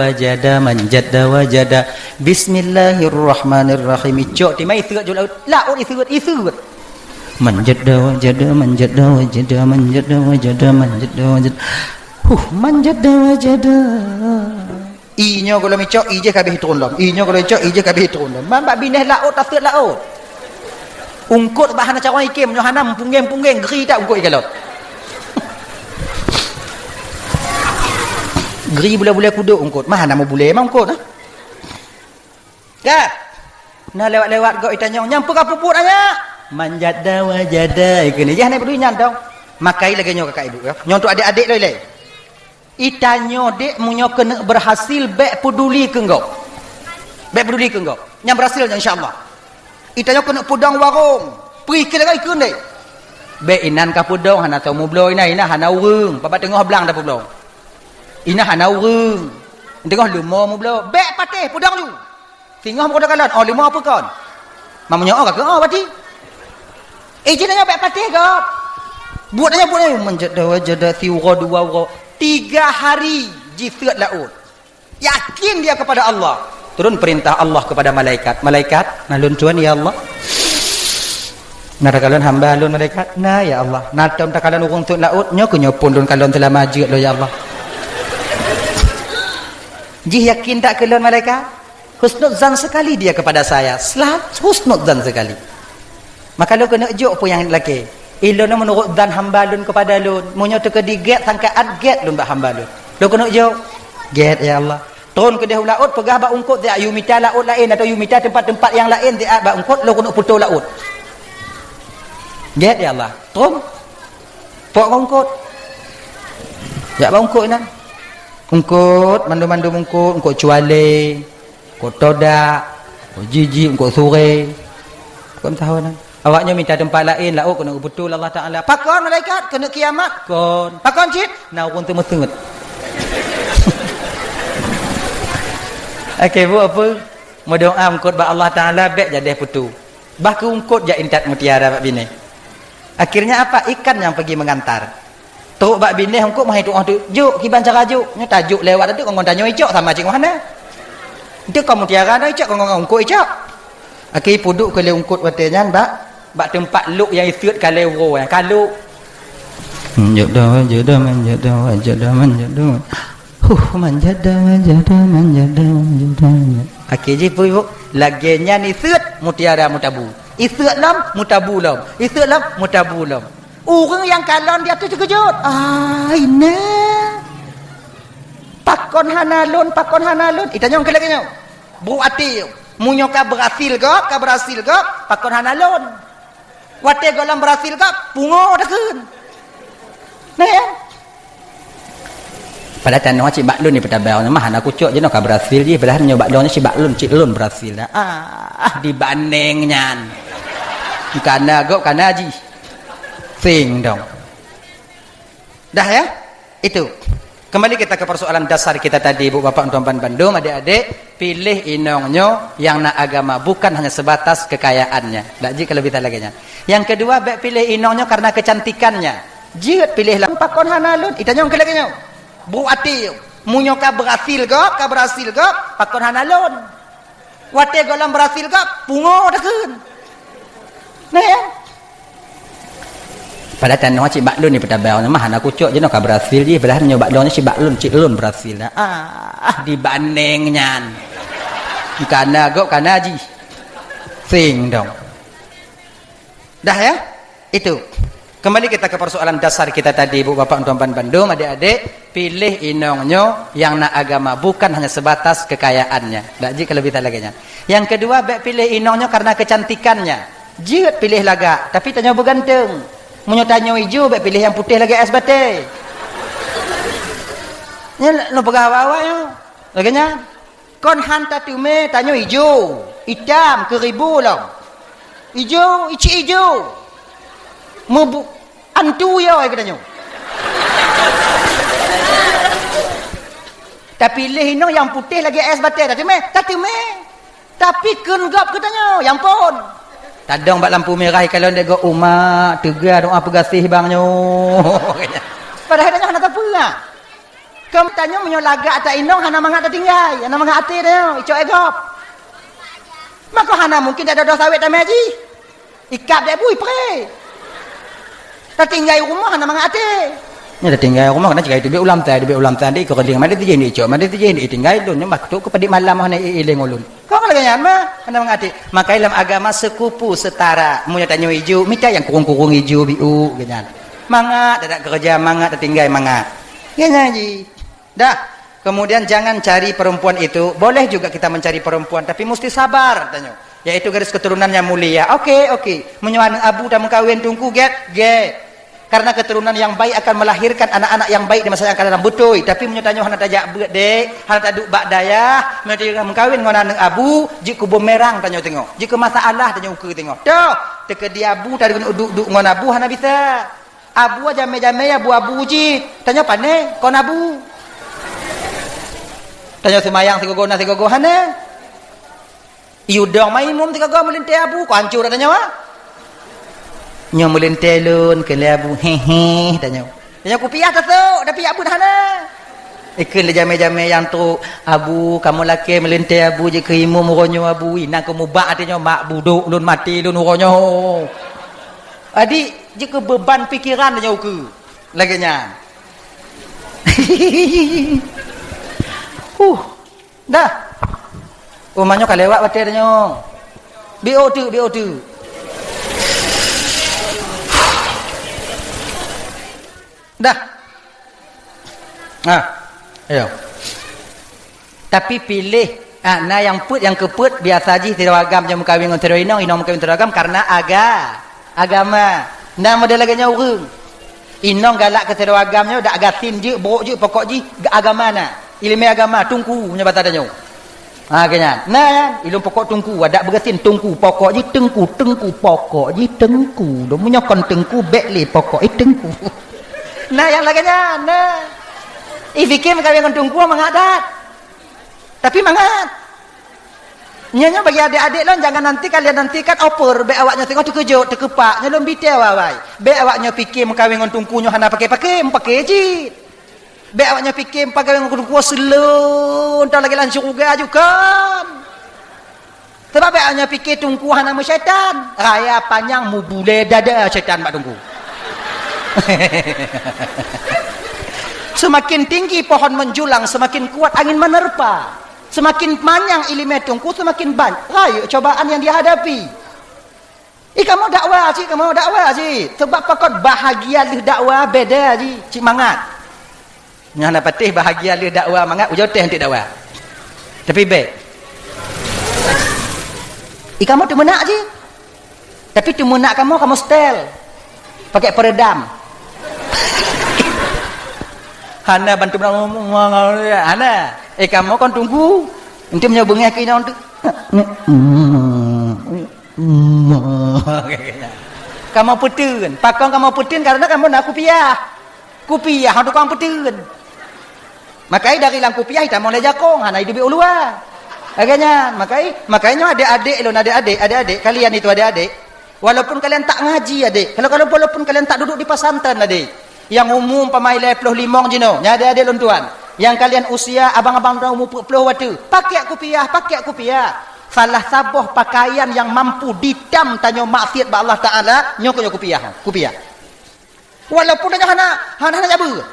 wajada bismillahirrahmanirrahim. Icok timai iseret juga laut iseret. Manjada wajada Inyo kalau micok ije kabeh turun lom. Inyo kalau micok ije kabeh turun lom. Mambak bineh laut tafsir laut. Ungkut bahana cara ikim nyo hanam punggeng geri tak ungkut ikan laut. Geri bula-bula kuduk ungkut. Mah nama bule mah ungkut. Kat. Nah lewat-lewat kau itanya nyampu ka puput anya. Manjada wajada ikene. Jangan perlu nyan tau. Makai lagi nyo kakak ibu ya. Nyo untuk adik-adik loi. Itanyo dek munyo kena berhasil bek peduli ke engkau. Bek peduli ke engkau. Yang berhasilnya insya-Allah. Itanyo kena pudang warung. Pergi ke lagi kun dek. Bek inan ka pudang hana tau mu blow ina hana urung. Baba tengah belang dah blow. Ina hana urung. Tengah lumo mu blow. Bek patih pudang ju. Tengah mu kalan. Oh lumo apa kon? Mamunyo ka ke oh pati. Jenanya bek patih gap. Buatnya menjada wajada siwa dua 3 hari jisat laut. Yakin dia kepada Allah. Turun perintah Allah kepada malaikat. Malaikat, nalun tuan ya Allah. Narakalan hamba alun malaikat. Nah ya Allah. Natam takalan urung tu laut. Nyo kenyopun dun kalon telah maju lo ya Allah. Jih yakin tak kelon malaikat? Husnudzan sekali dia kepada saya. Husnudzan sekali. Maka lo kena juk pun yang lelaki. Ilona menurut dan hamba lun kepada lun. Munyo teka diget sangkaan get lun bak hamba lun. Lo kena jauh. Get ya Allah. Turun ke dahu laut pegah bak ungkut dia yumita laut lain atau yumita tempat-tempat yang lain dia bak ungkut lo kena putus laut. Get ya Allah. Turun. Pok ungkut. Ya bak ungkut nan. Ungkut mandu-mandu ungkut cuale. Ungkut todak. Ungkut jiji, ungkut sore. Kau tahu nan. Awaknya minta tempat lain laut kena betul Allah Taala. Pakon malaikat kena kiamat kon. Pakon cit na urun temet-temet. Okey bu apa? Mau doa ungkut ba Allah Taala bek jadi putu. Bah ke ungkut ja intat mutiara bak bini. Akhirnya apa? Ikan yang pergi mengantar. Teruk bak bini ungkut mah itu juk kiban cara juk. Nya tajuk lewat tu kau tanya icok sama cik mana? Itu kau mutiara dah icok kau ungkut icok. Okey puduk ke le ungkut watenya bak tempat luk yang isut kalero yang kalau manjada okey je pu laginya ni isut mutiara mutabu isut lam mutabu lam isut lam mutabu lam orang yang kalon dia tu terkejut ini pakon hanalun itanya orang lagi nyo bu ati munyo ka berhasil ke pakon hanalun wate golam berhasil ke pungo dakun nah ya pada tanah cik baklun ni petabau mah anak kucuk je nak berhasil je belah nyo baklun si baklun cik lun berhasil dah dibanding nyan kana gok kana ji sing dong dah ya itu. Kembali kita ke persoalan dasar kita tadi, Ibu Bapak Tuan-tuan Bandung, adik-adik, pilih inongnya yang nak agama, bukan hanya sebatas kekayaannya. Tak jika lebih lagi. Yang kedua, pilih inongnya karena kecantikannya. Jika pilihlah pakon hanalun, itanya yang lagi. Bu ati, munyo ka berhasil ke, pakon hanalun. Wate golam berhasil ke, pungo dakun. Nah ya. Pada tanah cik baklun ni petabau mah anak kucuk je nak berhasil je belah nyo baklun si baklun cik lun berhasil dah dibanding nyan kana gok kana ji sing dong dah ya itu. Kembali kita ke persoalan dasar kita tadi, Ibu Bapak Tuan-tuan Bandung, adik-adik, pilih inongnya yang nak agama, bukan hanya sebatas kekayaannya. Tak jika lebih lagi. Yang kedua, pilih inongnya karena kecantikannya. Jut pilih lagak, tapi tanya bergantung. Munyo tanya hijau, baik pilih yang putih lagi es batai. Nya lo pegah awak yo. Laganya kon hantar tume tanya hijau, hitam ke ribu long. Hijau, ici hijau. Mebu antu yo ai katanya. Tapi pilih ino yang putih lagi es batai tak tume. Tapi kun gap katanya, yang pun. Tadang bak lampu merah kalau dia go umat tegar doa pegasih bangnya. Padahal dia hana apa lah. Kamu tanya menyo lagak tak inong hana mangat tinggal, hana mangat ati dia, icok egop. Maka hana mungkin ada dosa awet tamai haji. Ikap dia bui pre. Tak tinggal rumah hana mangat ati. Nya dah tinggal rumah kena cakap itu be ulam tadi ko keding made tije ni icok, made tije ni tinggal dun mak tu ke pedik malam hana ileng ulun. Kau lagi nyan mah hana mangat ati. Maka dalam agama sekupu setara. Mu tanya hijau, minta yang kurung-kurung hijau biu ganyan. Mangat ada kerja mangat tinggal mangat. Ganyan ji. Dah. Kemudian jangan cari perempuan itu. Boleh juga kita mencari perempuan tapi mesti sabar tanya. Yaitu garis keturunan yang mulia. Okey. Menyuan abu dan mengkawin tungku get. Karena keturunan yang baik akan melahirkan anak-anak yang baik di masa yang akan datang betul. Tapi menyutanya hana tajak dek, hana taduk bak dayah, menyutanya mengkawin dengan anak abu, jika bumerang tanya tengok. Jika masalah tanya ukur tengok. Dah, teka dia abu tadi kena duduk dengan abu hana bisa. Abu aja jame-jame abu ji. Tanya pane kon abu. Tanya semayang tiga go hana. Iudang main mum tiga go melintai abu, ko hancur tanya wah. Nyo melentelun ke labu hehe tanya. Tanya ku piah tak dah piah pun hana. Ikun le jame-jame yang tu abu kamu laki melentai abu je ke imu muronyo abu ina kamu bak artinya mak buduk lun mati lun uronyo. Adik je ke beban fikiran tanya ku. Laginya. Dah. Umanyo kalewat batai tanya. BO2. Dah. Ayo. Tapi pilih nah yang keput biasa haji tidak agam jam kawin dengan teroinong kawin teragam karena agama. Nah model laganya urang. Inong galak ke teragamnya dak gatin je, borok je pokok je agama na. Ilmu agama tungku punya batadanya. Kanya. Nah, ilmu pokok tungku ada bergasin tungku pokok je tengku pokok je tengku. Do punya kon tengku bekle pokok tengku. Nah yang laganya, nah. Fikir kawin dengan tungku mengadat. Tapi mangat. Nyanya bagi adik-adik lon jangan nanti kalian nantikan oper be awaknya tengok terkejut terkepak nyelom bitel wawai. Be awaknya fikir kawin dengan tungkunya hana pakai je. Be awaknya fikir kawin dengan tungku selun entar lagi langsung juga kan. Sebab be awaknya fikir tungku hana syaitan. Raya panjang mu bule dada syaitan mak tungku. Semakin tinggi pohon menjulang, semakin kuat angin menerpa. Semakin panjang ilmu tungku, semakin banyak rayu cobaan yang dihadapi. Kamu dakwah sih. Sebab pakot bahagia leh dakwah beda sih. Cik mangat. Yang nak patih bahagia leh dakwah mangat, ujau teh untuk dakwah. Tapi baik. Kamu tu menak sih. Tapi tu menak kamu setel. Pakai peredam. Hana bantu Hana. Kamu kan tunggu. Nanti menyobongnya ke ina untuk. Kamu putun. Pakong kamu putun karena kamu nak kupiah. Kupiah untuk kamu putun. Makanya dari lang kupiah kita mau lejakong. Hana hidup ulua. Agaknya. Makanya adik-adik kalian itu adik-adik. Walaupun kalian tak ngaji adik. Walaupun kalian tak duduk di pesantren adik. Yang umum pamai 25 jino. Nya adik-adik lon tuan. Yang kalian usia abang-abang dah umur 40 waktu. Pakai kupiah. Salah sabuh pakaian yang mampu ditam tanya maksiat ba Allah Taala, nyok kupiah. Walaupun hana jabu.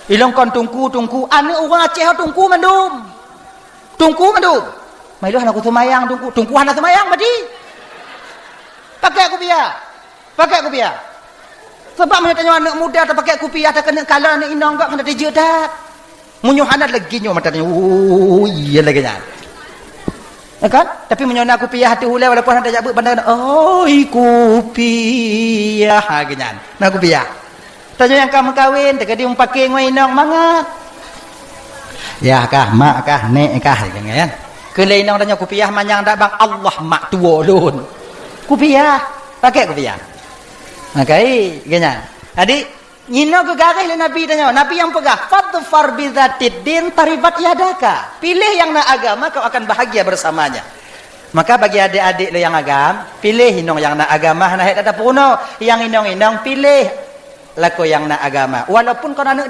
Ilong kon tungku ane orang Aceh tungku mandum. Mai lu hana ku semayang tungku hana semayang badi. Pakai kupiah. Sebab mana tanya anak muda tak pakai kupiah tak kena kalah anak inang gak kena dijak tak. Munyo hana lagi nyo mata tanya. Iya lagi nya. kan? Tapi menyona kupiah hati hulai walaupun ada jabut bandar, oi kupiah ganyan. Nah kupiah. Tanya yang kamu kawin, tegadi umpake ngoi nong mangat. Ya kah, mak kah, nek kah ganyan. Kelai nong tanya kupiah manyang dak bang Allah mak tua lun. Kupiah, pakai kupiah. Makai ganyan. Adik nyino ke garis le Nabi tanya, Nabi yang pegah, fadfar bidzatid din taribat yadaka. Pilih yang nak agama kau akan bahagia bersamanya. Maka bagi adik-adik lo yang agama, pilih inong yang nak agama, nah tak ada puno. Yang inong pilih laku yang nak agama. Walaupun kau anak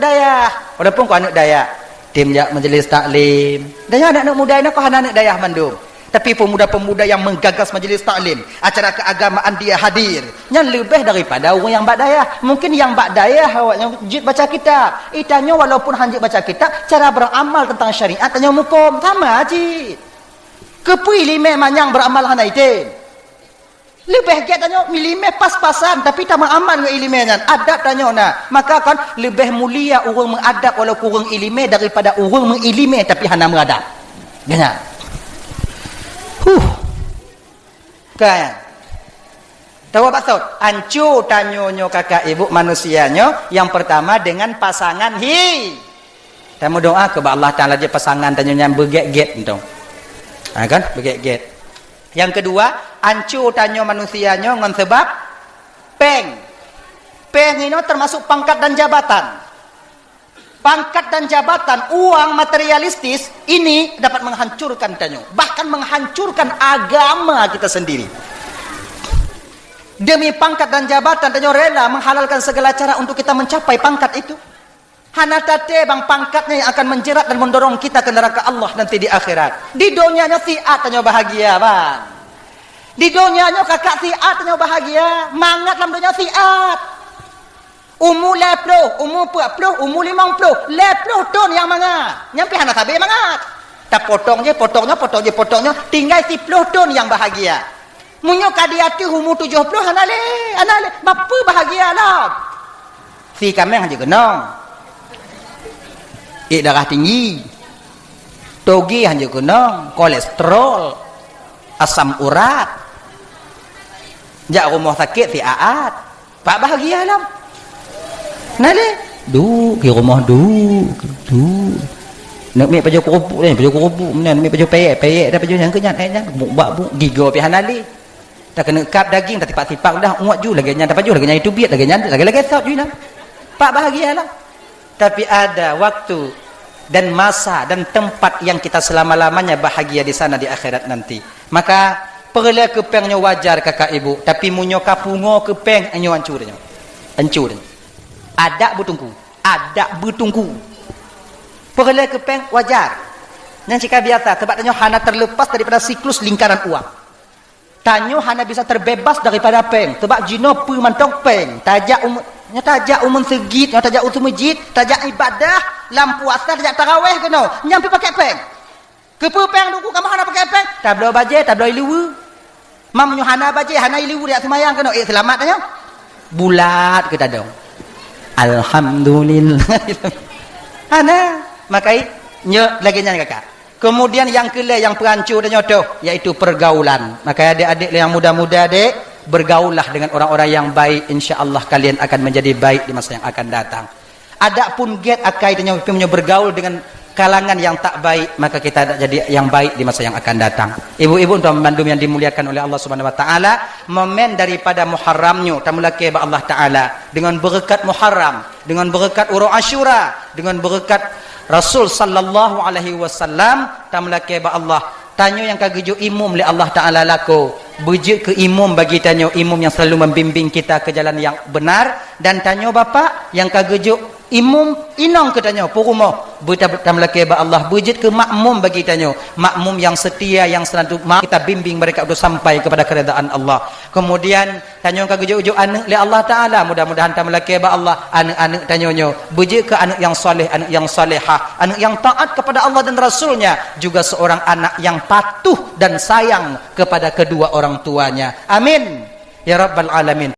daya, tim jak majlis taklim. Dan anak muda ini kau anak daya mandum. Tapi pemuda-pemuda yang menggagas majlis taklim, acara keagamaan dia hadir. Yang lebih daripada orang yang bak daya. Mungkin yang bak daya awaknya jid baca kitab. Itanya walaupun hanjit baca kitab, cara beramal tentang syariat tanya hukum sama aja. Kepui lime manyang beramal hana itin. Lebih get tanya milime pas-pasan tapi tak beramal dengan ilimenya. Adab tanya nah. Maka kan lebih mulia orang mengadab walaupun orang ilime daripada orang mengilime tapi hana mengadab. Ganyan. Kan? Tahu apa maksud? Ancu tanyonyo kakak ibu manusianya. Yang pertama dengan pasangan Tamu doa ke Allah Ta'ala je pasangan tanyonya berget-get entong. Kan? Berget-get. Yang kedua, ancu tanyo manusianya dengan sebab peng. Peng ini termasuk pangkat dan jabatan. Pangkat dan jabatan, uang materialistis ini dapat menghancurkan tanyo, bahkan menghancurkan agama kita sendiri. Demi pangkat dan jabatan tanyo rela menghalalkan segala cara untuk kita mencapai pangkat itu. Hana tate bang pangkatnya yang akan menjerat dan mendorong kita ke neraka Allah nanti di akhirat. Di dunianya siat tanyo bahagia bang. Di dunianya kakak siat tanyo bahagia, mangat dalam dunia siat. Umur 10, umur 40, umur 50, 50 tahun yang mangat. Nyampe hana tabe mangat. Tak potongnya, tinggal 10 tahun yang bahagia. Munyo kadiati umur 70 hana le. Bapa bahagia lah. Si kami hanya genong. Darah tinggi. Togi hanya genong, kolesterol, asam urat. Jak rumah sakit si aat. Pak bahagia lah. Nale, ke rumah nak mi baju kerupuk ni, baju kerupuk mana mi baju peyek dah baju yang kenyat buk gigo pi hanali. Tak kena kap daging tak tipak-tipak dah muat ju lagi nyat baju lagi nyat itu biat lagi sat ju nah. Pak bahagialah. Tapi ada waktu dan masa dan tempat yang kita selama-lamanya bahagia di sana di akhirat nanti. Maka perla kepengnya wajar kakak ibu, tapi munyo kapungo kepeng anyo hancurnya. Ada bertungku. Perla kepeng wajar. Yang jika biasa sebab tanyo hana terlepas daripada siklus lingkaran uang. Tanyo hana bisa terbebas daripada peng. Sebab jino mantong peng. Tajak umum segit, tajak utum masjid, tajak ibadah, lampu asar, tajak tarawih kena. Nyampi pakai peng. Kepeng dulu kamu hana pakai peng. Tablo baje, tablo iliwu. Mam nyo hana baje, hana iliwu dia semayang kena. Selamat tanyo. Bulat kita dong. Alhamdulillah. Ana makai nya lagi nya kakak. Kemudian yang kelai yang perancur dan nyodoh yaitu pergaulan. Maka adik-adik yang muda-muda adik bergaullah dengan orang-orang yang baik, insya-Allah kalian akan menjadi baik di masa yang akan datang. Adapun get akai dan nyodoh bergaul dengan kalangan yang tak baik, maka kita tak jadi yang baik di masa yang akan datang. Ibu-ibu untuk memandum yang dimuliakan oleh Allah Subhanahu wa taala, momen daripada Muharramnya tamulake ba Allah taala dengan berkat Muharram, dengan berkat Urul Asyura, dengan berkat Rasul sallallahu alaihi wasallam tamulake ba Allah. Tanyo yang kagejo imum oleh Allah taala lako, bujud ke imum bagi tanyo imum yang selalu membimbing kita ke jalan yang benar, dan tanyo bapa yang kagejo imum inong ke tanyo purumo tamlake ba Allah bujud ke makmum bagi tanyo makmum yang setia yang selalu kita bimbing mereka untuk sampai kepada keredaan Allah. Kemudian tanyo kagejo anak li Allah taala, mudah-mudahan tamlake ba Allah anak-anak tanyonyo bujud ke anak yang soleh, anak yang salehah, anak yang taat kepada Allah dan Rasulnya, juga seorang anak yang patuh dan sayang kepada kedua orang tuanya. Amin ya rabbal alamin.